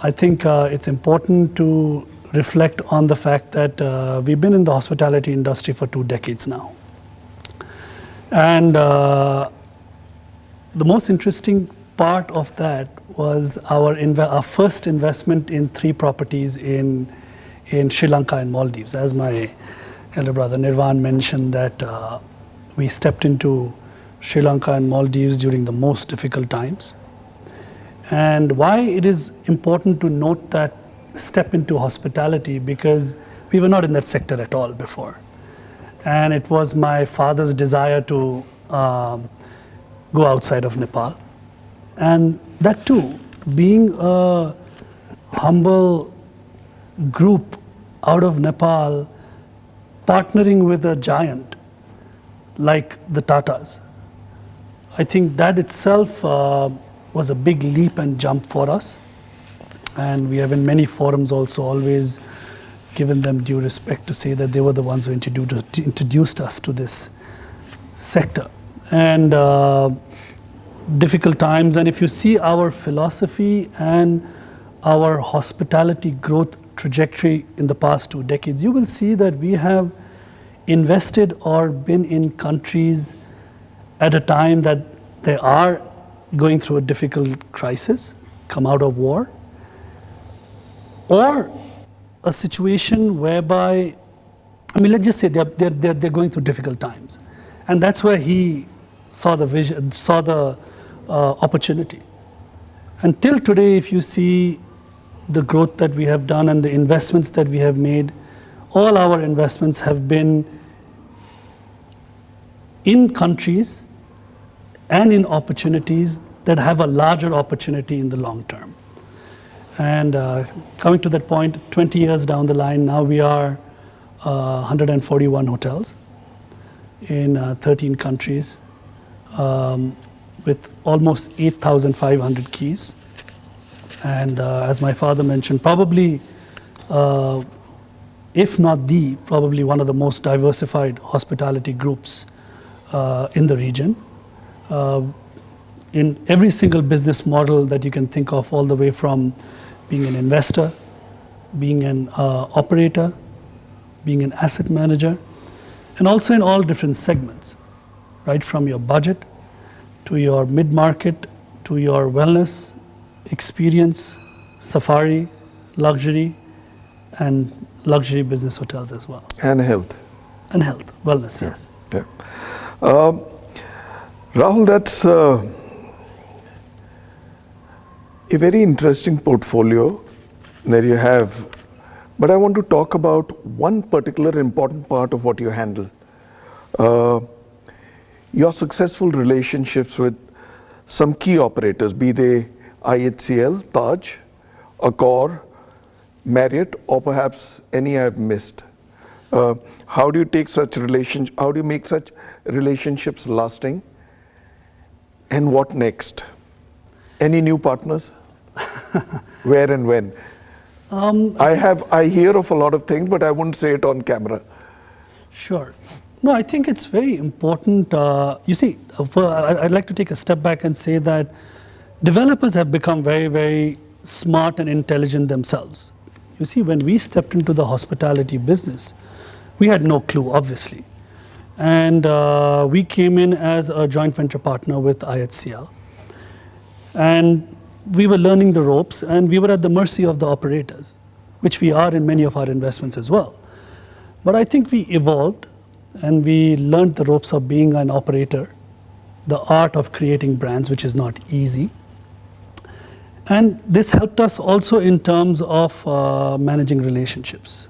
I think it's important to reflect on the fact that we've been in the hospitality industry for 2 decades now. And the most interesting part of that was our first investment in 3 properties in Sri Lanka and Maldives. As my elder brother Nirvan mentioned, that we stepped into Sri Lanka and Maldives during the most difficult times. And why it is important to note that step into hospitality, because we were not in that sector at all before. And it was my father's desire to go outside of Nepal. And that too, being a humble group out of Nepal, partnering with a giant like the Tatas, I think that itself was a big leap and jump for us. And we have in many forums also always given them due respect to say that they were the ones who introduced us to this sector. And difficult times, and if you see our philosophy and our hospitality growth trajectory in the past 2 decades, you will see that we have invested or been in countries at a time that they are going through a difficult crisis, come out of war, or a situation whereby, I mean, let's just say they're going through difficult times. And that's where he saw the vision, saw the opportunity. Until today, if you see the growth that we have done and the investments that we have made, all our investments have been in countries and in opportunities that have a larger opportunity in the long term. And coming to that point, 20 years down the line, now we are 141 hotels in 13 countries with almost 8,500 keys. And as my father mentioned, probably, if not probably one of the most diversified hospitality groups in the region. In every single business model that you can think of, all the way from being an investor, being an operator, being an asset manager, and also in all different segments, right from your budget to your mid-market to your wellness, experience, safari, luxury, and luxury business hotels as well. And health. And health, wellness, yes. Yeah. Rahul, that's a very interesting portfolio that you have. But I want to talk about one particular important part of what you handle. Your successful relationships with some key operators, be they IHCL, Taj, Accor, Marriott, or perhaps any I've missed. How do you take such relations? How do you make such relationships lasting? And what next? Any new partners? Where and when? I hear of a lot of things, but I wouldn't say it on camera. Sure. No, I think it's very important. You see, I'd like to take a step back and say that developers have become very, very smart and intelligent themselves. You see, when we stepped into the hospitality business, we had no clue, obviously. And we came in as a joint venture partner with IHCL. And we were learning the ropes, and we were at the mercy of the operators, which we are in many of our investments as well. But I think we evolved, and we learned the ropes of being an operator, the art of creating brands, which is not easy. And this helped us also in terms of managing relationships.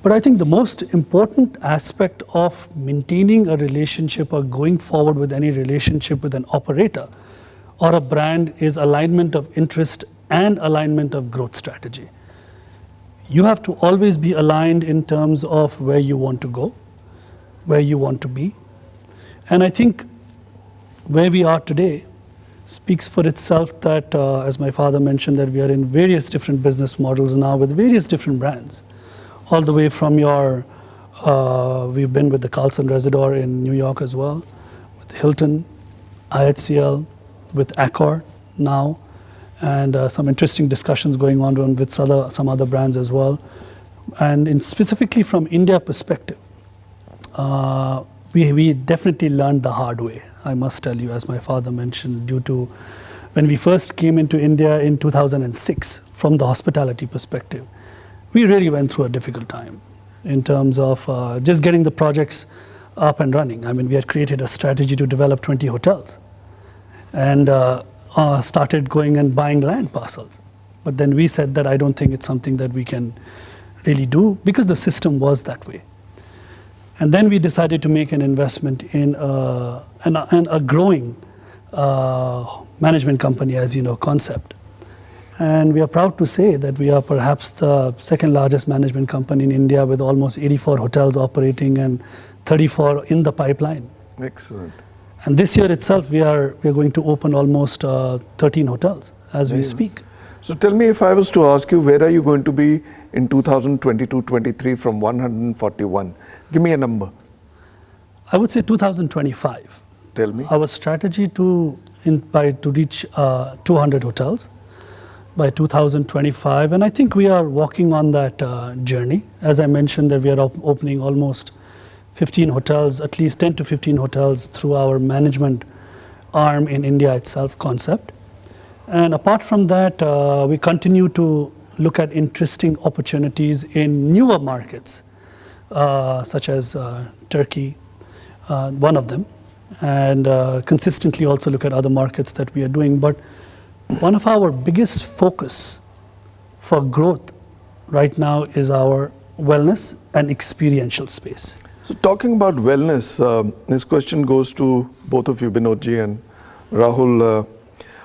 But I think the most important aspect of maintaining a relationship or going forward with any relationship with an operator or a brand is alignment of interest and alignment of growth strategy. You have to always be aligned in terms of where you want to go, where you want to be. And I think where we are today speaks for itself that, as my father mentioned, that we are in various different business models now with various different brands. All the way from we've been with the Carlson Residor in New York as well, with Hilton, IHCL, with Accor now, and some interesting discussions going on with some other brands as well. And specifically from India perspective, we definitely learned the hard way, I must tell you, as my father mentioned, due to when we first came into India in 2006, from the hospitality perspective, we really went through a difficult time in terms of just getting the projects up and running. I mean, we had created a strategy to develop 20 hotels and started going and buying land parcels. But then we said that I don't think it's something that we can really do because the system was that way. And then we decided to make an investment in a growing management company, as you know, Concept. And we are proud to say that we are perhaps the second largest management company in India with almost 84 hotels operating and 34 in the pipeline. Excellent. And this year itself, we are going to open almost 13 hotels as we speak. So tell me, if I was to ask you, where are you going to be in 2022-23 from 141? Give me a number. I would say 2025. Tell me. Our strategy to reach 200 hotels by 2025, and I think we are walking on that journey. As I mentioned, that we are opening almost 15 hotels, at least 10 to 15 hotels through our management arm in India itself, Concept. And apart from that, we continue to look at interesting opportunities in newer markets, such as Turkey, one of them, and consistently also look at other markets that we are doing. But one of our biggest focus for growth right now is our wellness and experiential space. So talking about wellness, this question goes to both of you, Binodji and Rahul.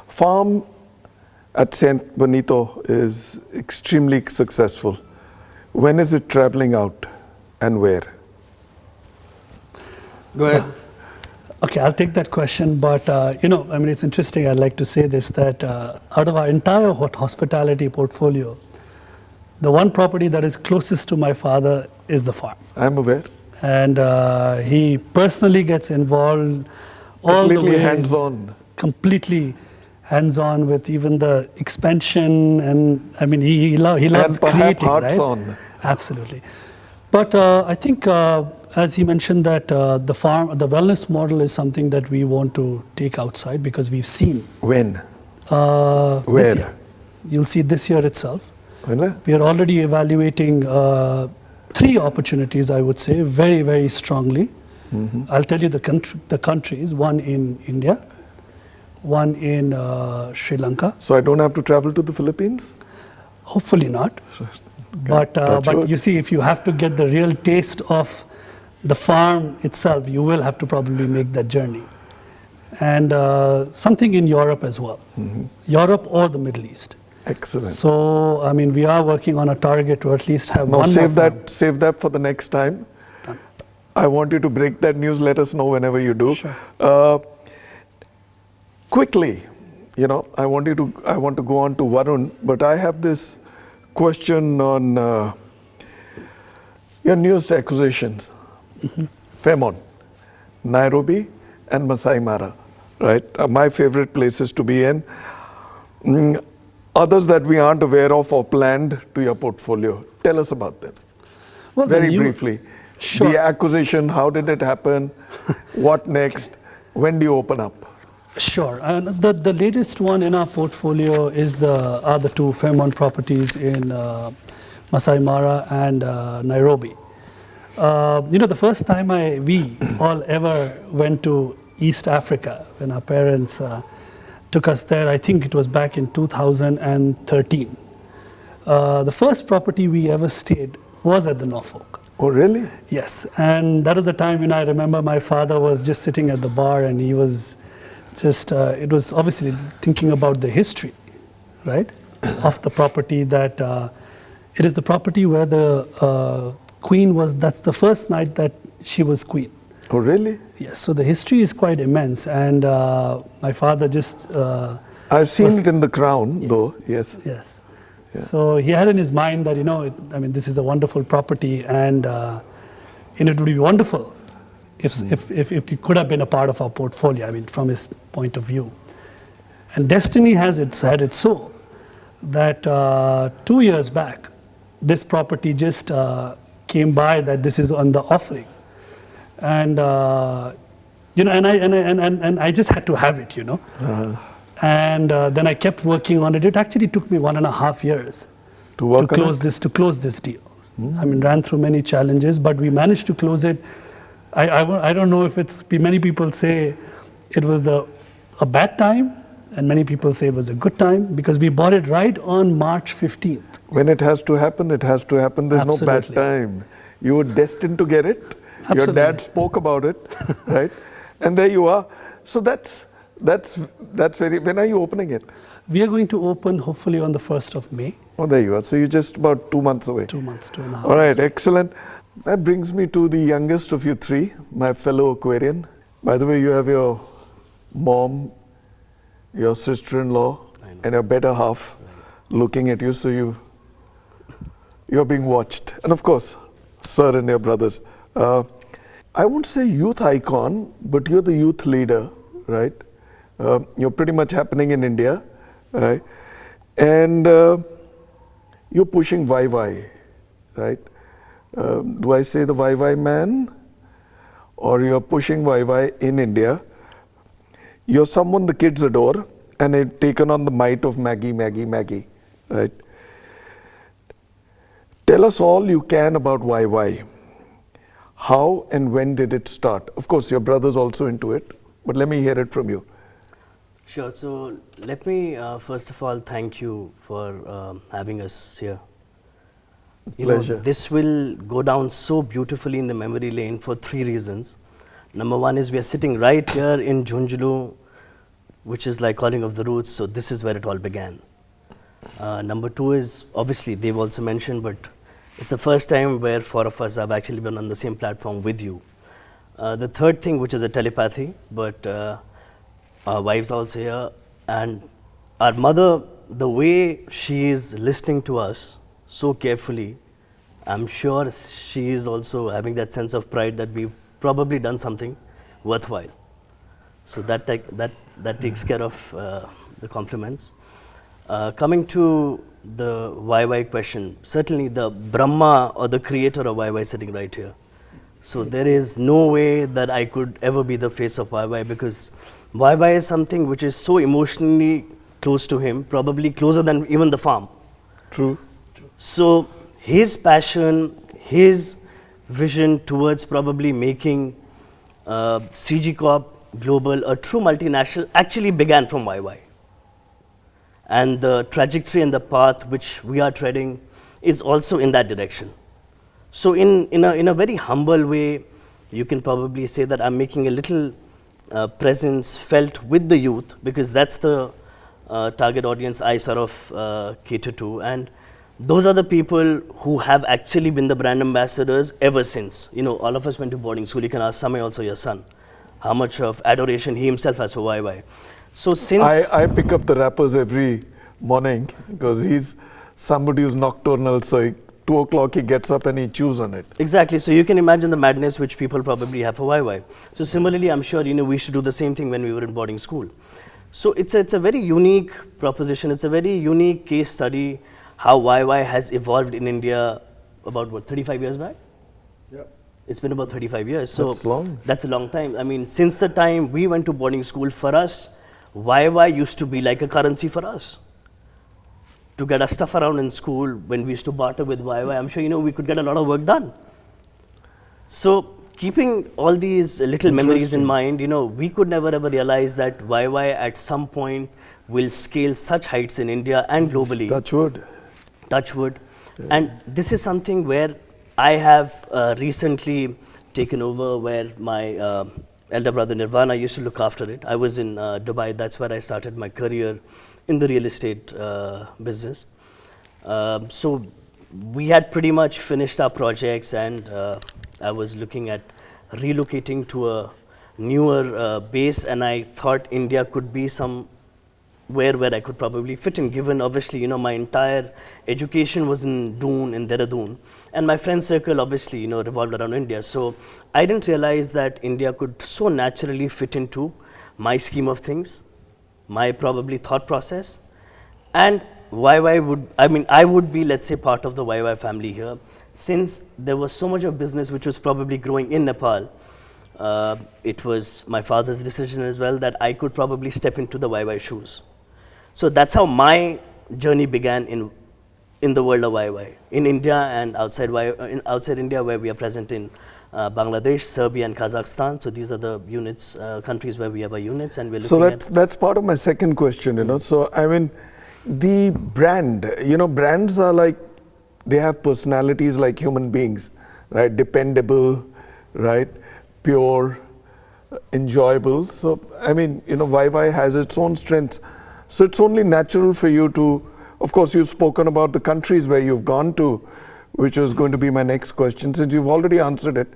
Farm at St. Benito is extremely successful. When is it traveling out? and where? Go ahead. Okay, I'll take that question, but it's interesting. I'd like to say this, that out of our entire hospitality portfolio, the one property that is closest to my father is the farm. I'm aware. And he personally gets involved all the way. Hands-on. Completely hands-on with even the expansion, and I mean, he loves creating, right? hearts-on. Absolutely. But I think, as he mentioned, that the wellness model is something that we want to take outside because we've seen. When? This Where? year. You'll see this year itself. Really? We are already evaluating 3 opportunities, I would say, very, very strongly. Mm-hmm. I'll tell you the countries, one in India, one in Sri Lanka. So I don't have to travel to the Philippines? Hopefully not. But you see, if you have to get the real taste of the farm itself, you will have to probably make that journey. And something in Europe as well. Mm-hmm. Europe or the Middle East. Excellent. So, I mean, we are working on a target to at least have one save more save that for the next time. Done. I want you to break that news. Let us know whenever you do. Sure. Quickly, I want to go on to Varun, but I have this question on your newest acquisitions. Mm-hmm. Fairmont, Nairobi, and Masaimara, right? My favorite places to be in. Others that we aren't aware of or planned to your portfolio. Tell us about them. Well, very briefly. Sure. The acquisition, how did it happen? What next? When do you open up? Sure. And the latest one in our portfolio are the 2 Fairmont properties in Masaimara and Nairobi. The first time we all ever went to East Africa, when our parents took us there, I think it was back in 2013. The first property we ever stayed was at the Norfolk. Oh, really? Yes. And that was the time when I remember my father was just sitting at the bar, and he was just, it was obviously thinking about the history, right, of the property, that it is the property where the queen was, that's the first night that she was queen. Oh, really? Yes, so the history is quite immense, and my father just... I've seen it in The Crown, though, yes. Yes. Yeah. So he had in his mind that, this is a wonderful property, and it would be wonderful if it could have been a part of our portfolio, from his point of view. And destiny had it so that 2 years back, this property just came by, that this is on the offering. And and I just had to have it, Uh-huh. And then I kept working on it. It actually took me 1.5 years to close this deal. Mm. Ran through many challenges, but we managed to close it. I don't know if many people say it was a bad time, and many people say it was a good time, because we bought it right on March 15th. When it has to happen, it has to happen. There's Absolutely. no bad time. You were destined to get it. Absolutely. Your dad spoke about it, right? And there you are. So that's very. When are you opening it? We are going to open hopefully on the 1st of May. Oh, there you are. So you're just about 2 months away. 2 months, 2.5. All right, excellent. That brings me to the youngest of you 3, my fellow Aquarian. By the way, you have your mom, your sister-in-law, and your better half looking at you. So you're being watched, and of course, sir and your brothers. I won't say youth icon, but you're the youth leader, right? You're pretty much happening in India, right? And you're pushing YY, right? Do I say the YY man? Or you're pushing YY in India. You're someone the kids adore, and have taken on the might of Maggie, right? Tell us all you can about YY. How and when did it start? Of course, your brother's also into it, but let me hear it from you. Sure. So let me first of all thank you for having us here. Pleasure. This will go down so beautifully in the memory lane for 3 reasons. Number one is we are sitting right here in Junjulu, which is like Calling of the Roots, so this is where it all began. Number two is, obviously they've also mentioned, but It's the first time where 4 of us have actually been on the same platform with you. The third thing, which is a telepathy, but our wives also here, and our mother, the way she is listening to us so carefully, I'm sure she is also having that sense of pride that we've probably done something worthwhile. So that takes care of the compliments. Coming to the YY question, certainly the Brahma or the creator of YY sitting right here. So there is no way that I could ever be the face of YY, because YY is something which is so emotionally close to him, probably closer than even the farm. True. So his passion, his vision towards probably making CG Corp Global a true multinational actually began from YY. And the trajectory and the path which we are treading is also in that direction. So in a very humble way, you can probably say that I'm making a little presence felt with the youth, because that's the target audience I sort of cater to. And those are the people who have actually been the brand ambassadors ever since. You know, all of us went to boarding school. You can ask Samay, also your son, how much of adoration he himself has for YY. So since I pick up the rappers every morning because he's somebody who's nocturnal, so 2 o'clock he gets up and he chews on it. Exactly. So you can imagine the madness which people probably have for YY. So similarly, I'm sure we should do the same thing when we were in boarding school. So it's a very unique proposition. It's a very unique case study how YY has evolved in India about 35 years back? Yep. It's been about 35 years. So that's long. That's a long time. I mean, since the time we went to boarding school, for us, YY used to be like a currency for us. To get our stuff around in school, when we used to barter with YY, I'm sure we could get a lot of work done. So keeping all these little memories in mind, we could never ever realize that YY at some point will scale such heights in India and globally. Touch wood. Yeah. And this is something where I have recently taken over, where my elder brother Nirvana used to look after it. I was in Dubai. That's where I started my career in the real estate business. So we had pretty much finished our projects, and I was looking at relocating to a newer base, and I thought India could be somewhere where I could probably fit in, given obviously my entire education was in Dehradun, and my friend circle obviously revolved around India. So I didn't realize that India could so naturally fit into my scheme of things, my probably thought process, and I would be, let's say, part of the YY family here, since there was so much of business which was probably growing in Nepal. It was my father's decision as well that I could probably step into the YY shoes. So that's how my journey began in the world of YY, in India and outside India, where we are present in Bangladesh, Serbia, and Kazakhstan. So these are the units, countries where we have our units, and we're looking at. So that's part of my second question. So I mean, the brand. Brands are like, they have personalities like human beings, right? Dependable, right? Pure, enjoyable. So I mean, YY has its own strengths. So it's only natural for you to, of course, you've spoken about the countries where you've gone to, which was going to be my next question. Since you've already answered it,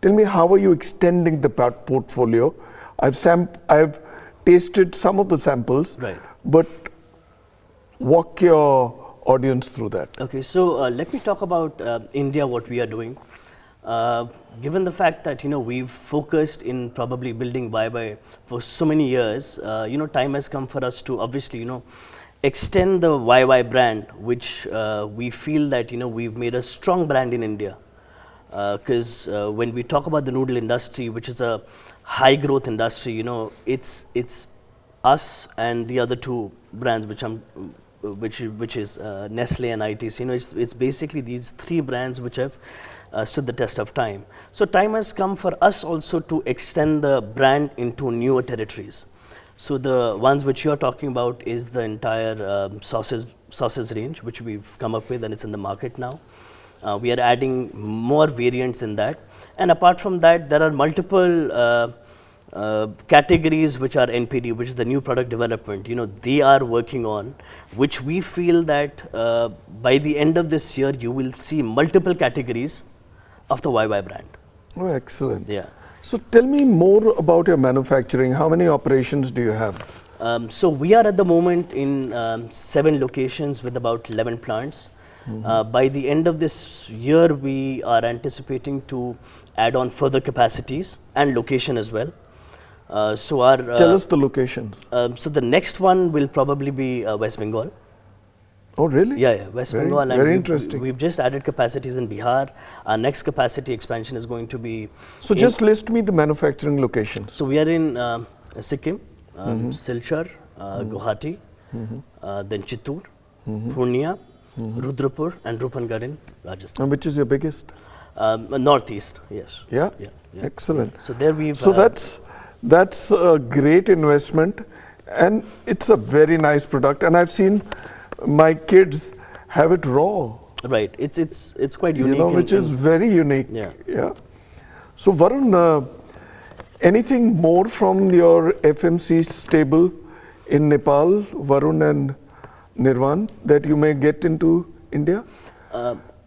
tell me, how are you extending the portfolio? I've tasted some of the samples, right, but walk your audience through that. Okay, so let me talk about India, what we are doing. Given the fact that we've focused in probably building YY for so many years, time has come for us to obviously extend the YY brand, which we feel that we've made a strong brand in India. Because when we talk about the noodle industry, which is a high growth industry, it's us and the other two brands, which is Nestle and ITC. It's basically these three brands which have stood the test of time. So time has come for us also to extend the brand into newer territories. So the ones which you're talking about is the entire sauces range, which we've come up with, and it's in the market now. We are adding more variants in that. And apart from that, there are multiple categories which are NPD, which is the new product development, they are working on, which we feel that by the end of this year, you will see multiple categories of the YY brand. Oh, excellent. Yeah. So tell me more about your manufacturing. How many operations do you have? So we are at the moment in 7 locations with about 11 plants. By the end of this year, we are anticipating to add on further capacities and location as well. So our Tell us the locations. So the next one will probably be West Bengal. Oh, really? Yeah, West Bengal. And very interesting. We've just added capacities in Bihar. Our next capacity expansion is going to be. So just list me the manufacturing locations. So we are in Sikkim, Silchar, Guwahati, then Chittoor, Purnia, Rudrapur, and Rupangarh in Rajasthan. And which is your biggest? Northeast, yes. Yeah? Yeah. Excellent. So there we've. So that's a great investment, and it's a very nice product. And I've seen my kids have it raw. Right. It's quite unique. Which is very unique. Yeah. So Varun, anything more from your FMC stable in Nepal, Varun and Nirvan, that you may get into India?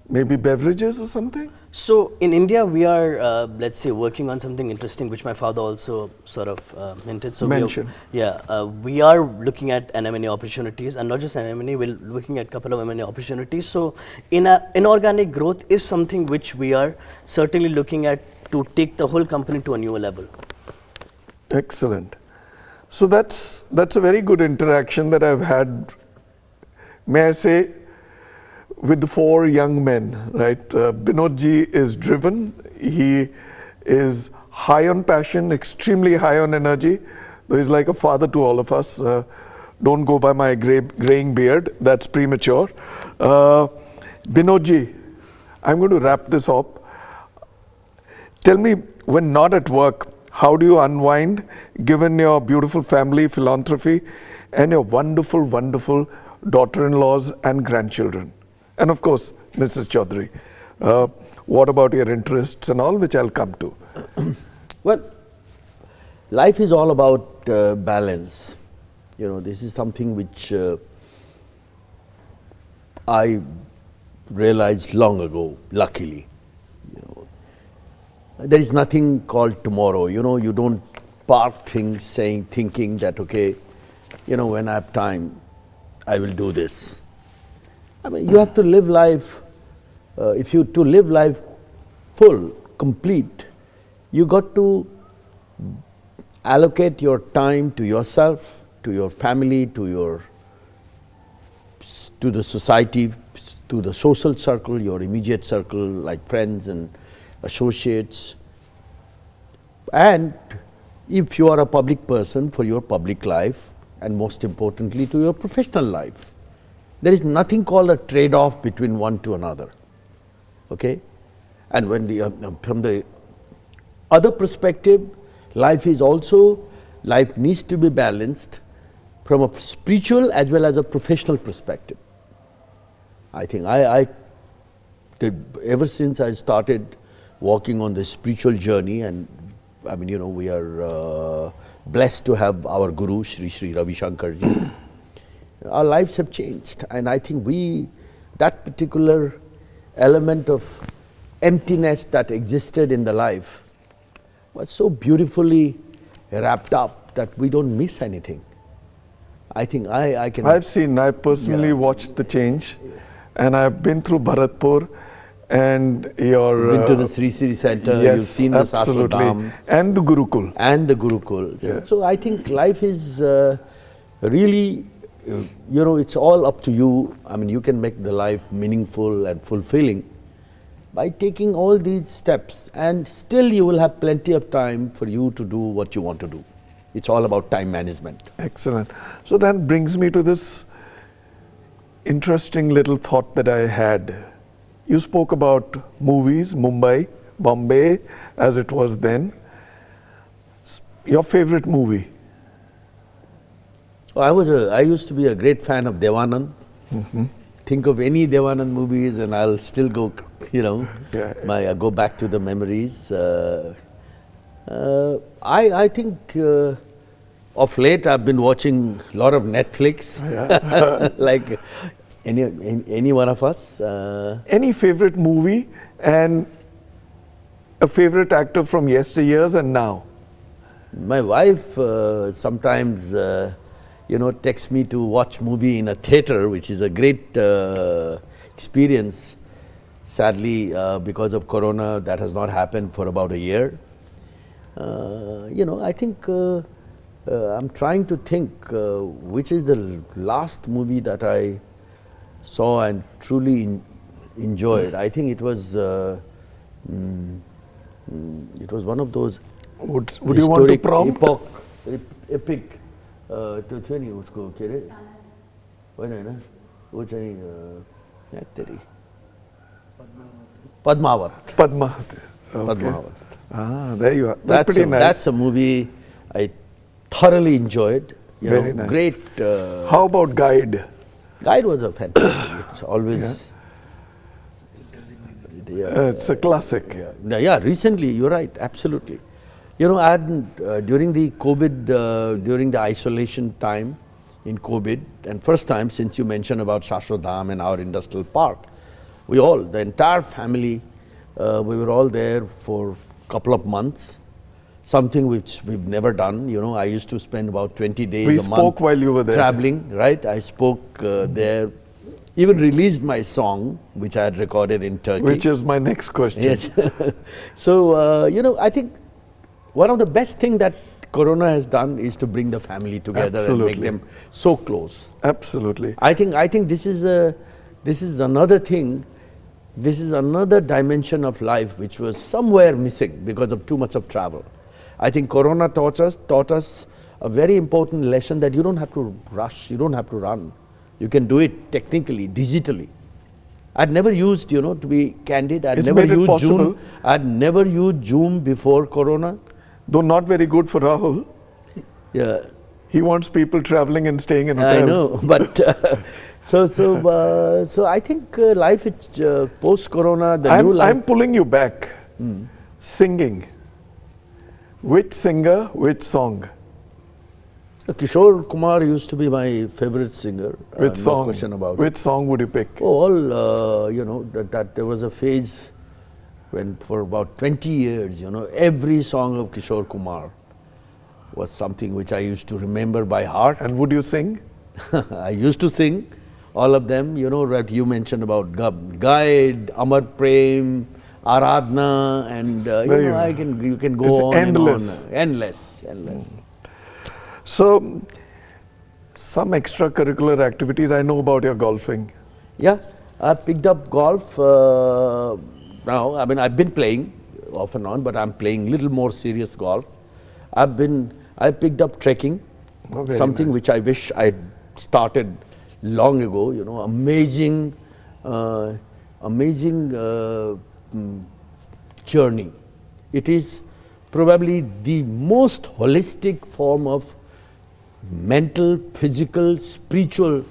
Maybe beverages or something? So in India, we are, let's say, working on something interesting, which my father also sort of hinted. So mentioned. We are looking at an M&A opportunities, and not just an M&A, we're looking at a couple of M&A opportunities. So inorganic growth is something which we are certainly looking at to take the whole company to a newer level. Excellent. So that's a very good interaction that I've had, may I say, with the 4 young men, right? Binodji is driven. He is high on passion, extremely high on energy. Though he's like a father to all of us. Don't go by my graying beard. That's premature. Binodji, I'm going to wrap this up. Tell me, when not at work, how do you unwind, given your beautiful family, philanthropy, and your wonderful, wonderful daughter-in-laws and grandchildren? And of course, Mrs. Chaudhary, what about your interests and all, which I'll come to? Well, life is all about balance. This is something which I realized long ago, luckily. There is nothing called tomorrow. You don't park things thinking that, okay, when I have time, I will do this. I mean, you have to live life, to live life full, complete, you got to allocate your time to yourself, to your family, to the society, to the social circle, your immediate circle, like friends and associates. And if you are a public person, for your public life, and most importantly, to your professional life. There is nothing called a trade-off between one to another, okay? And when from the other perspective, life needs to be balanced from a spiritual as well as a professional perspective. I think ever since I started walking on the spiritual journey, and I mean, we are blessed to have our Guru, Sri Ravi Shankar ji. Our lives have changed, and I think that particular element of emptiness that existed in the life was so beautifully wrapped up that we don't miss anything. I think I can. I've personally watched the change, and I've been through Bharatpur, and been to the Sri Sri Center, yes, you've seen the Sasodam. And the Gurukul. Yeah. So I think life is really, it's all up to you. I mean, you can make the life meaningful and fulfilling by taking all these steps, and still you will have plenty of time for you to do what you want to do. It's all about time management. Excellent. So that brings me to this interesting little thought that I had. You spoke about movies, Mumbai, Bombay, as it was then. Your favorite movie? I used to be a great fan of Devanand. Mm-hmm. Think of any Devanand movies and I'll still go, I go back to the memories. I think of late I've been watching a lot of Netflix, like any one of us. Any favorite movie and a favorite actor from yesteryears and now? My wife sometimes, texts me to watch movie in a theater, which is a great experience. Sadly, because of Corona, that has not happened for about a year. I think I'm trying to think which is the last movie that I saw and truly enjoyed. I think it was one of those Would you want to prompt? epic त्यो थियो नि उसको के अरे होइन वो चाहिँ Padmavat. Padmavat. Ah, there you are. That's pretty nice. That's a movie I thoroughly enjoyed. Very nice. Great. How about Guide? Guide was a fantastic. It's always. It's a classic. Yeah, recently, you're right, absolutely. I had, during the COVID, during the isolation time in COVID, and first time since you mentioned about Shashwadham and our industrial park, we all, the entire family, we were all there for a couple of months, something which we've never done. I used to spend about 20 days we a month. spoke while you were there. Traveling, right? I spoke there. Even released my song, which I had recorded in Turkey. Which is my next question. Yes. So, I think one of the best things that Corona has done is to bring the family together. Absolutely. And make them so close. Absolutely. I think this is another thing. This is another dimension of life which was somewhere missing because of too much of travel. I think Corona taught us a very important lesson that you don't have to rush, you don't have to run. You can do it technically, digitally. I'd never used, to be candid, I'd never used Zoom. I'd never used Zoom before Corona. Though not very good for Rahul. Yeah. He wants people traveling and staying in hotels. I know, but so I think life is post-Corona, new life. I'm pulling you back. Singing. Which singer, which song? Kishore Kumar used to be my favorite singer. Which song? No question about Which song would you pick? Oh, all, that there was a phase when for about 20 years, every song of Kishore Kumar was something which I used to remember by heart. And would you sing? I used to sing all of them, that you mentioned about Guide, Amar Prem, Aradhna, and you can go it's on endless. And on. Endless. So, some extracurricular activities. I know about your golfing. Yeah, I picked up golf now. I mean, I've been playing off and on, but I'm playing little more serious golf. I picked up trekking, something nice. which I wish I started long ago. Amazing journey. It is probably the most holistic form of mental, physical, spiritual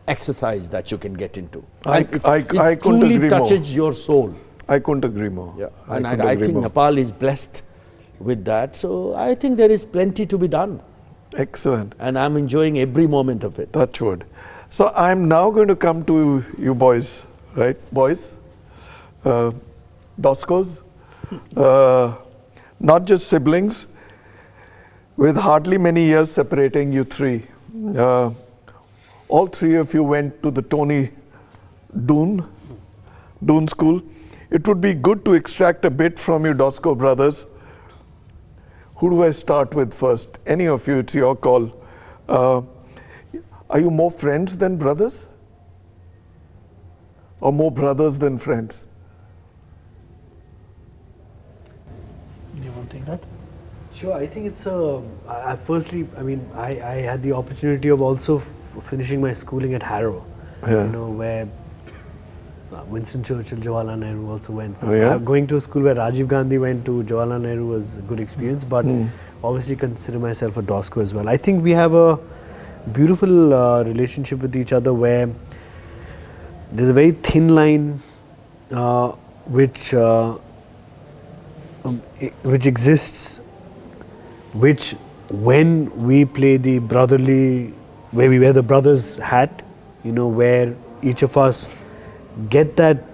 exercise that you can get into. I it couldn't truly agree touches more. your soul. I couldn't agree more. Yeah. And I think Nepal is blessed with that. So I think there is plenty to be done. Excellent. And I'm enjoying every moment of it. Touch wood. So I'm now going to come to you boys, right? Boys, Doskos, not just siblings, with hardly many years separating you three. All three of you went to the Tony Doon School. It would be good to extract a bit from you Dosko brothers. Who do I start with first? Any of you, it's your call. Are you more friends than brothers? Or more brothers than friends? Do you want to take that? Sure, I think it's firstly, I had the opportunity of also finishing my schooling at Harrow, where Winston Churchill, Jawaharlal Nehru also went. So going to a school where Rajiv Gandhi went to, Jawaharlal Nehru was a good experience, but obviously consider myself a Dosko as well. I think we have a beautiful relationship with each other where there's a very thin line which exists which when we play the brotherly, where we wear the brother's hat, you know, where each of us get that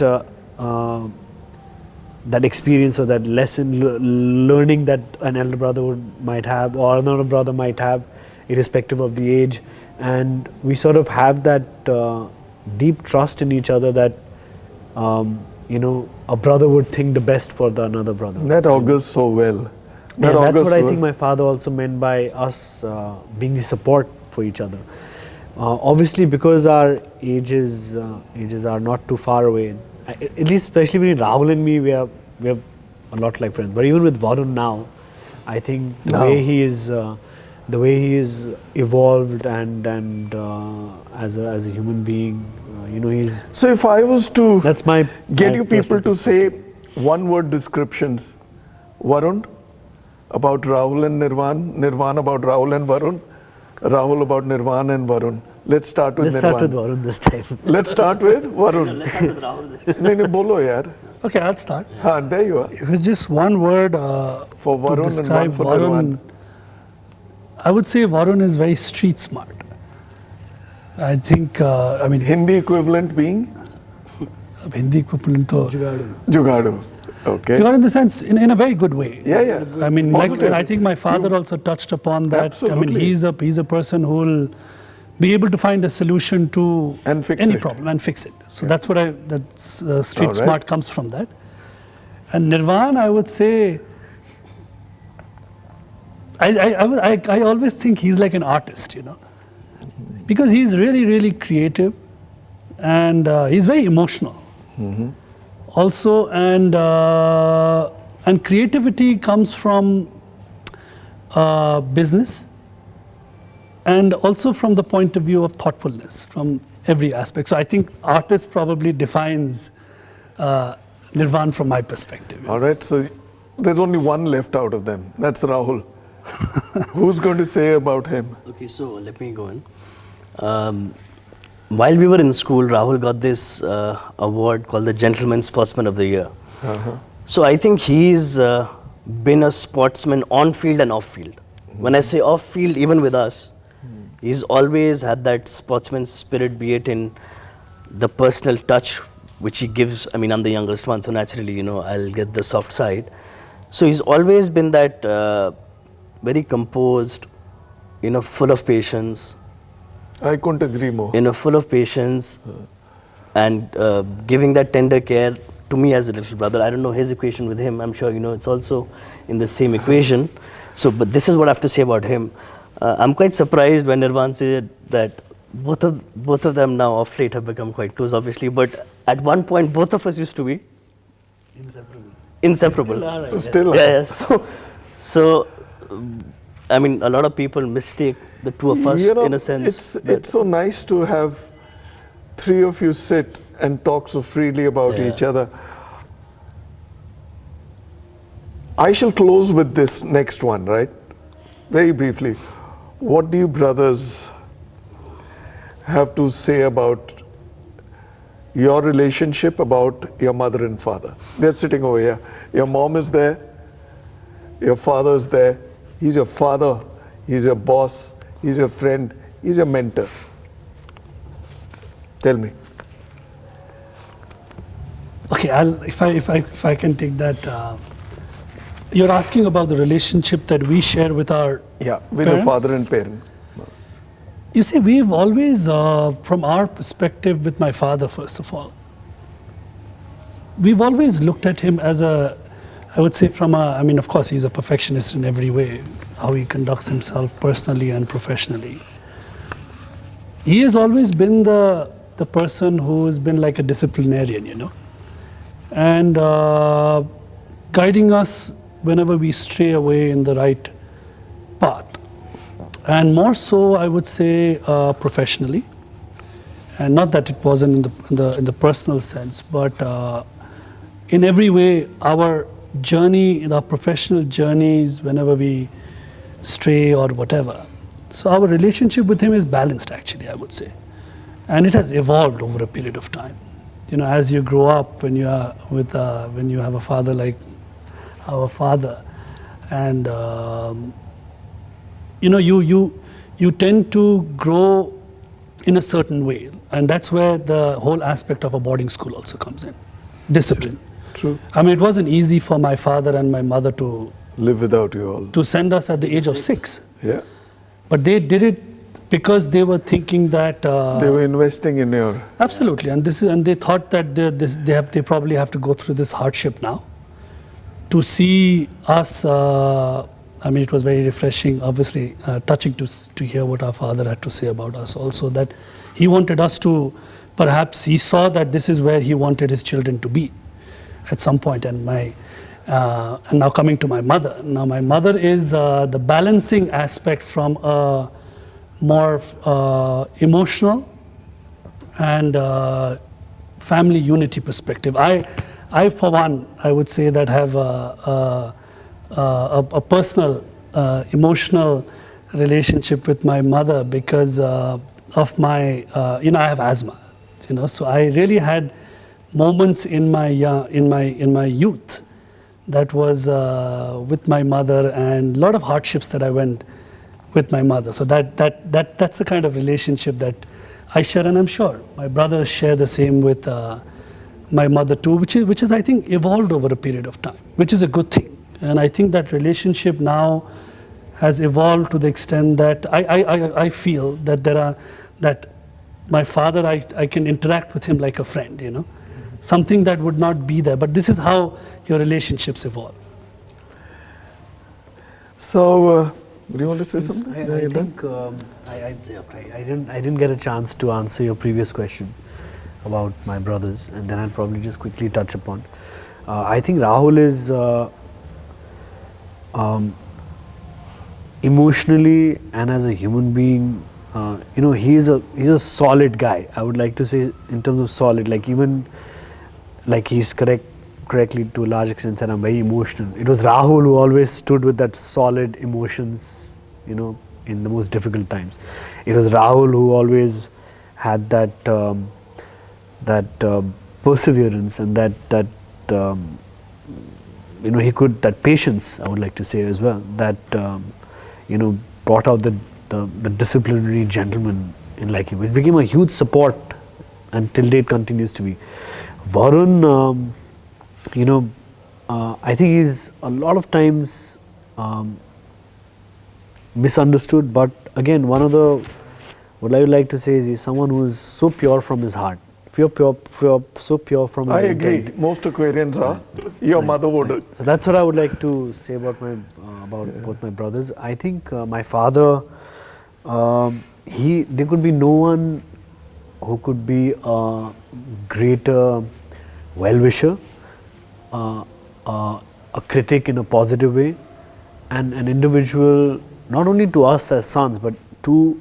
that experience or that lesson learning that an elder brother might have or another brother might have, irrespective of the age, and we sort of have that deep trust in each other that you know, a brother would think the best for the another brother. That augurs so well. Yeah, that's augurs what I so think my father also meant by us being the support for each other. Obviously, because our ages are not too far away, at least especially between Rahul and me, we are a lot like friends. But even with Varun now, I think the way he is evolved and as a human being, you know, he's. So if I was to That's my get my you people personal to say one-word descriptions, Varun about Rahul and Nirvan, Nirvan about Rahul and Varun, Rahul about Nirvan and Varun. Let's start with Let's Nirvan. start with Varun this time. Let's start with Varun. Let's start with Rahul this time. नहीं bolo yaar. Okay, I'll start. हाँ, there you are. If it's just one word For Varun to and describe one for Varun, Nirvan. I would say Varun is very street smart. I think, I mean, Hindi equivalent being Hindi equivalent to Jugadu. Okay. Jugaad in the sense, in a very good way. Yeah, yeah. I mean, like, Positive. I think my father also touched upon that. I mean, Absolutely. he's a person who will be able to find a solution to And fix any it. problem and fix it. So that's what that's street All right. smart comes from that. And Nirvan, I would say, I always think he's like an artist, you know, because he's really, really creative and he's very emotional. Also, and creativity comes from business and also from the point of view of thoughtfulness from every aspect. So I think artist probably defines Nirvan from my perspective. All right. So there's only one left out of them. That's Rahul. Who's going to say about him? Okay, so let me go in. While we were in school, Rahul got this award called the Gentleman Sportsman of the Year. So I think he's been a sportsman on field and off field. When I say off field, even with us, he's always had that sportsman spirit, be it in the personal touch which he gives. I mean, I'm the youngest one, so naturally, you know, I'll get the soft side. So he's always been that very composed, you know, full of patience. I couldn't agree more. You know, full of patience and giving that tender care to me as a little brother. I don't know his equation with him. I'm sure, you know, it's also in the same equation. So, but this is what I have to say about him. I'm quite surprised when Nirvan said that both of them now off late have become quite close, obviously. But at one point, both of us used to be inseparable. Still Yeah. So, I mean, a lot of people mistake the two of us You know, in a sense. It's so nice to have three of you sit and talk so freely about Yeah. each other. I shall close with this next one, right? Very briefly. What do you brothers have to say about your relationship, about your mother and father? They're sitting over here. Your mom is there. Your father is there. He's your father. He's your boss. He's your friend. He's your mentor. Tell me. Okay, if I can take that. You're asking about the relationship that we share with our Yeah, with parents? your father and parent. You see, we've always, from our perspective with my father, first of all, we've always looked at him as a, I would say I mean, of course, he's a perfectionist in every way, how he conducts himself personally and professionally. He has always been the person who has been like a disciplinarian, you know, and guiding us whenever we stray away in the right path. And more so, I would say, professionally. And not that it wasn't in the personal sense, but in every way, our journey, in our professional journeys, whenever we stray or whatever. So our relationship with him is balanced, actually, I would say. And it has evolved over a period of time. You know, as you grow up, when you are when you have a father like our father, and you tend to grow in a certain way, and that's where the whole aspect of a boarding school also comes in. Discipline. True. I mean, it wasn't easy for my father and my mother to Live without you all. to send us at the age of 6. Yeah. But they did it because they were thinking that They were investing in your. absolutely, and they thought that they probably have to go through this hardship now to see us. I mean, it was very refreshing, obviously touching to hear what our father had to say about us. Also, that he wanted us to, perhaps he saw that this is where he wanted his children to be at some point. And now coming to my mother. Now my mother is the balancing aspect from a more emotional and family unity perspective. I for one, I would say that have a personal, emotional relationship with my mother because of my, I have asthma, so I really had moments in my youth that was with my mother, and a lot of hardships that I went with my mother. So that's the kind of relationship that I share, and I'm sure my brothers share the same with my mother too, which is I think evolved over a period of time, which is a good thing. And I think that relationship now has evolved to the extent that I feel that that my father, I can interact with him like a friend, something that would not be there. But this is how your relationships evolve. So, do you want to say something? I think I didn't get a chance to answer your previous question about my brothers, and then I'll probably just quickly touch upon. I think Rahul is emotionally and as a human being, he's a solid guy. I would like to say, in terms of solid, he's correctly to a large extent said I'm very emotional. It was Rahul who always stood with that solid emotions, in the most difficult times. It was Rahul who always had that perseverance and that that patience, I would like to say as well, that brought out the disciplinary gentleman in him. It became a huge support, and till date continues to be. Varun, I think he's a lot of times misunderstood, but again, what I would like to say is he's someone who is so pure from his heart. So pure from his I intent. agree. Most Aquarians are. Your mother would. So that's what I would like to say about both my brothers. I think my father, there could be no one who could be a greater well-wisher, a critic in a positive way, and an individual not only to us as sons, but to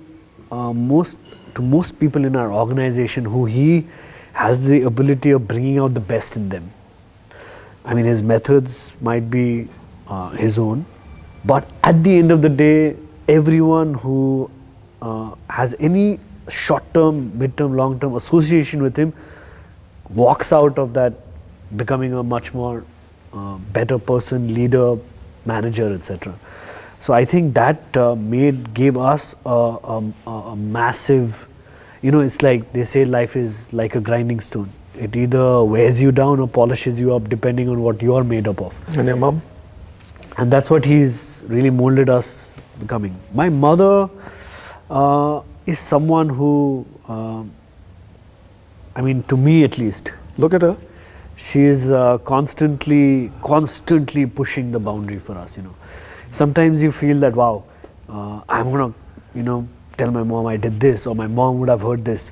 most people in our organization who he has the ability of bringing out the best in them. I mean, his methods might be his own, but at the end of the day, everyone who has any short-term, mid-term, long-term association with him walks out of that becoming a much more better person, leader, manager, etc. So I think that gave us a massive, it's like they say life is like a grinding stone. It either wears you down or polishes you up depending on what you are made up of. And your mom? And that's what he's really molded us becoming. My mother is someone who, to me at least. Look at her. She is constantly pushing the boundary for us, Sometimes you feel that, wow, I'm going to, tell my mom I did this, or my mom would have heard this.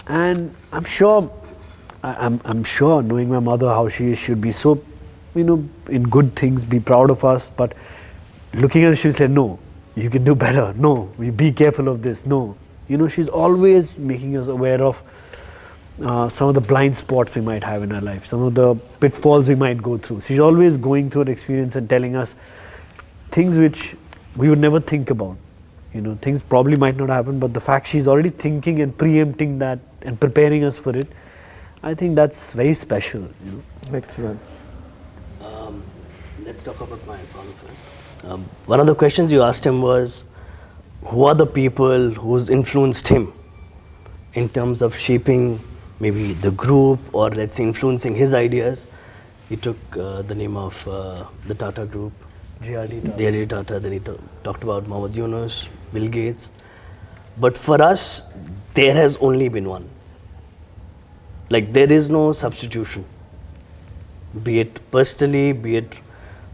And I'm sure, knowing my mother, how she should be so, in good things, be proud of us. But looking at her, she said, no, you can do better. No, be careful of this. No. She's always making us aware of some of the blind spots we might have in our life, some of the pitfalls we might go through. She's always going through an experience and telling us things which we would never think about. Things probably might not happen, but the fact she's already thinking and preempting that and preparing us for it, I think that's very special. Excellent. Let's talk about my father first. One of the questions you asked him was, who are the people who's influenced him in terms of shaping maybe the group or let's say influencing his ideas. He took the name of the Tata Group, JRD Tata, then he talked about Mohammed Yunus, Bill Gates. But for us, there has only been one. Like there is no substitution, be it personally, be it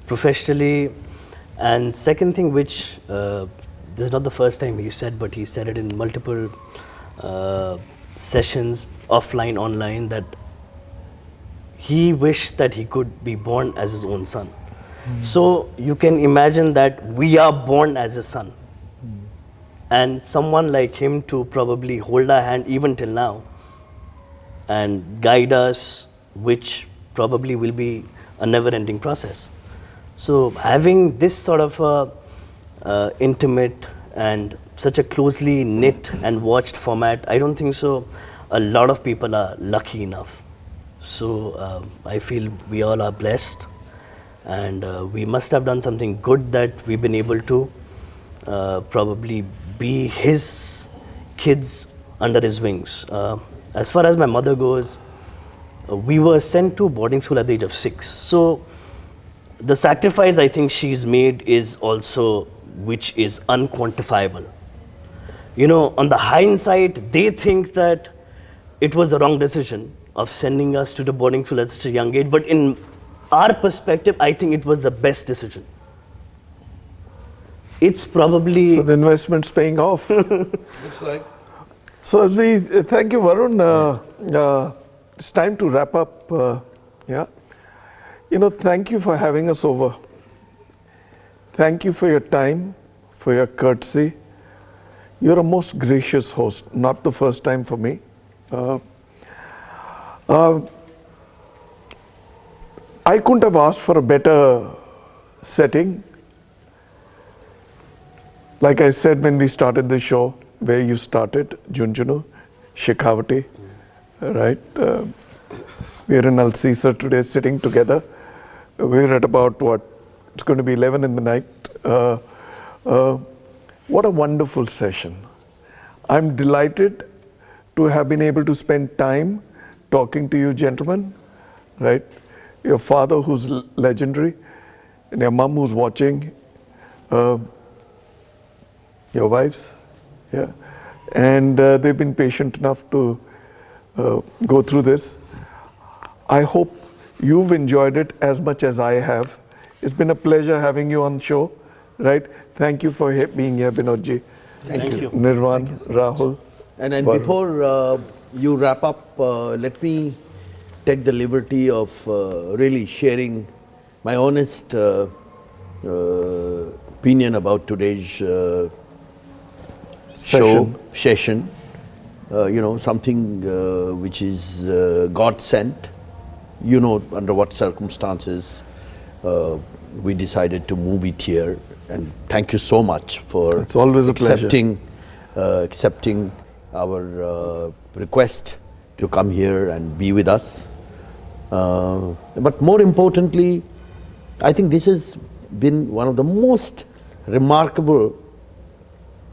professionally. And second thing which, this is not the first time he said, but he said it in multiple sessions, offline, online, that he wished that he could be born as his own son. So you can imagine that we are born as a son. And someone like him to probably hold our hand even till now and guide us, which probably will be a never-ending process. So having this sort of a intimate and such a closely knit and watched format, I don't think so a lot of people are lucky enough. So I feel we all are blessed, and we must have done something good that we've been able to probably be his kids under his wings. As far as my mother goes, we were sent to boarding school at the age of 6. So the sacrifice I think she's made is also, which is unquantifiable. You know, on the hindsight, they think that it was the wrong decision of sending us to the boarding school at such a young age, but in our perspective, I think it was the best decision. It's probably... So the investment's paying off. Looks like. So as we, thank you, Varun. It's time to wrap up. Yeah. You know, thank you for having us over. Thank you for your time, for your courtesy. You're a most gracious host, not the first time for me. I couldn't have asked for a better setting. Like I said when we started the show, where you started, Junjunu, Shekhawati, right? We're in Alcisa today sitting together. We're at about what? It's going to be 11 in the night. What a wonderful session. I'm delighted to have been able to spend time talking to you gentlemen, right? Your father who's legendary, and your mom who's watching, your wives, yeah. And they've been patient enough to go through this. I hope you've enjoyed it as much as I have. It's been a pleasure having you on the show, right? Thank you for being here, Binodji. Thank you. Nirvan, Rahul. And then before you wrap up, let me take the liberty of really sharing my honest opinion about today's session. You know, something which is God sent. You know under what circumstances we decided to move it here, and thank you so much for it's always a accepting our request to come here and be with us. But more importantly, I think this has been one of the most remarkable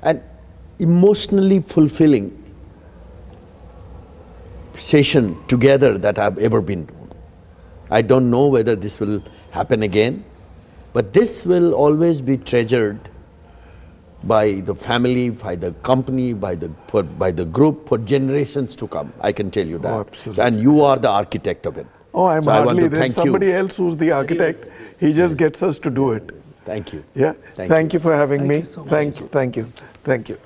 and emotionally fulfilling session together that I've ever been to. I don't know whether this will happen again, but this will always be treasured by the family, by the company, by the group for generations to come. I can tell you that. Oh, absolutely. And you are the architect of it. Oh, I'm so hardly, there's somebody else who's the architect. He just gets us to do it. Thank you. Yeah. Thank you for having me. So Thank you. Thank you.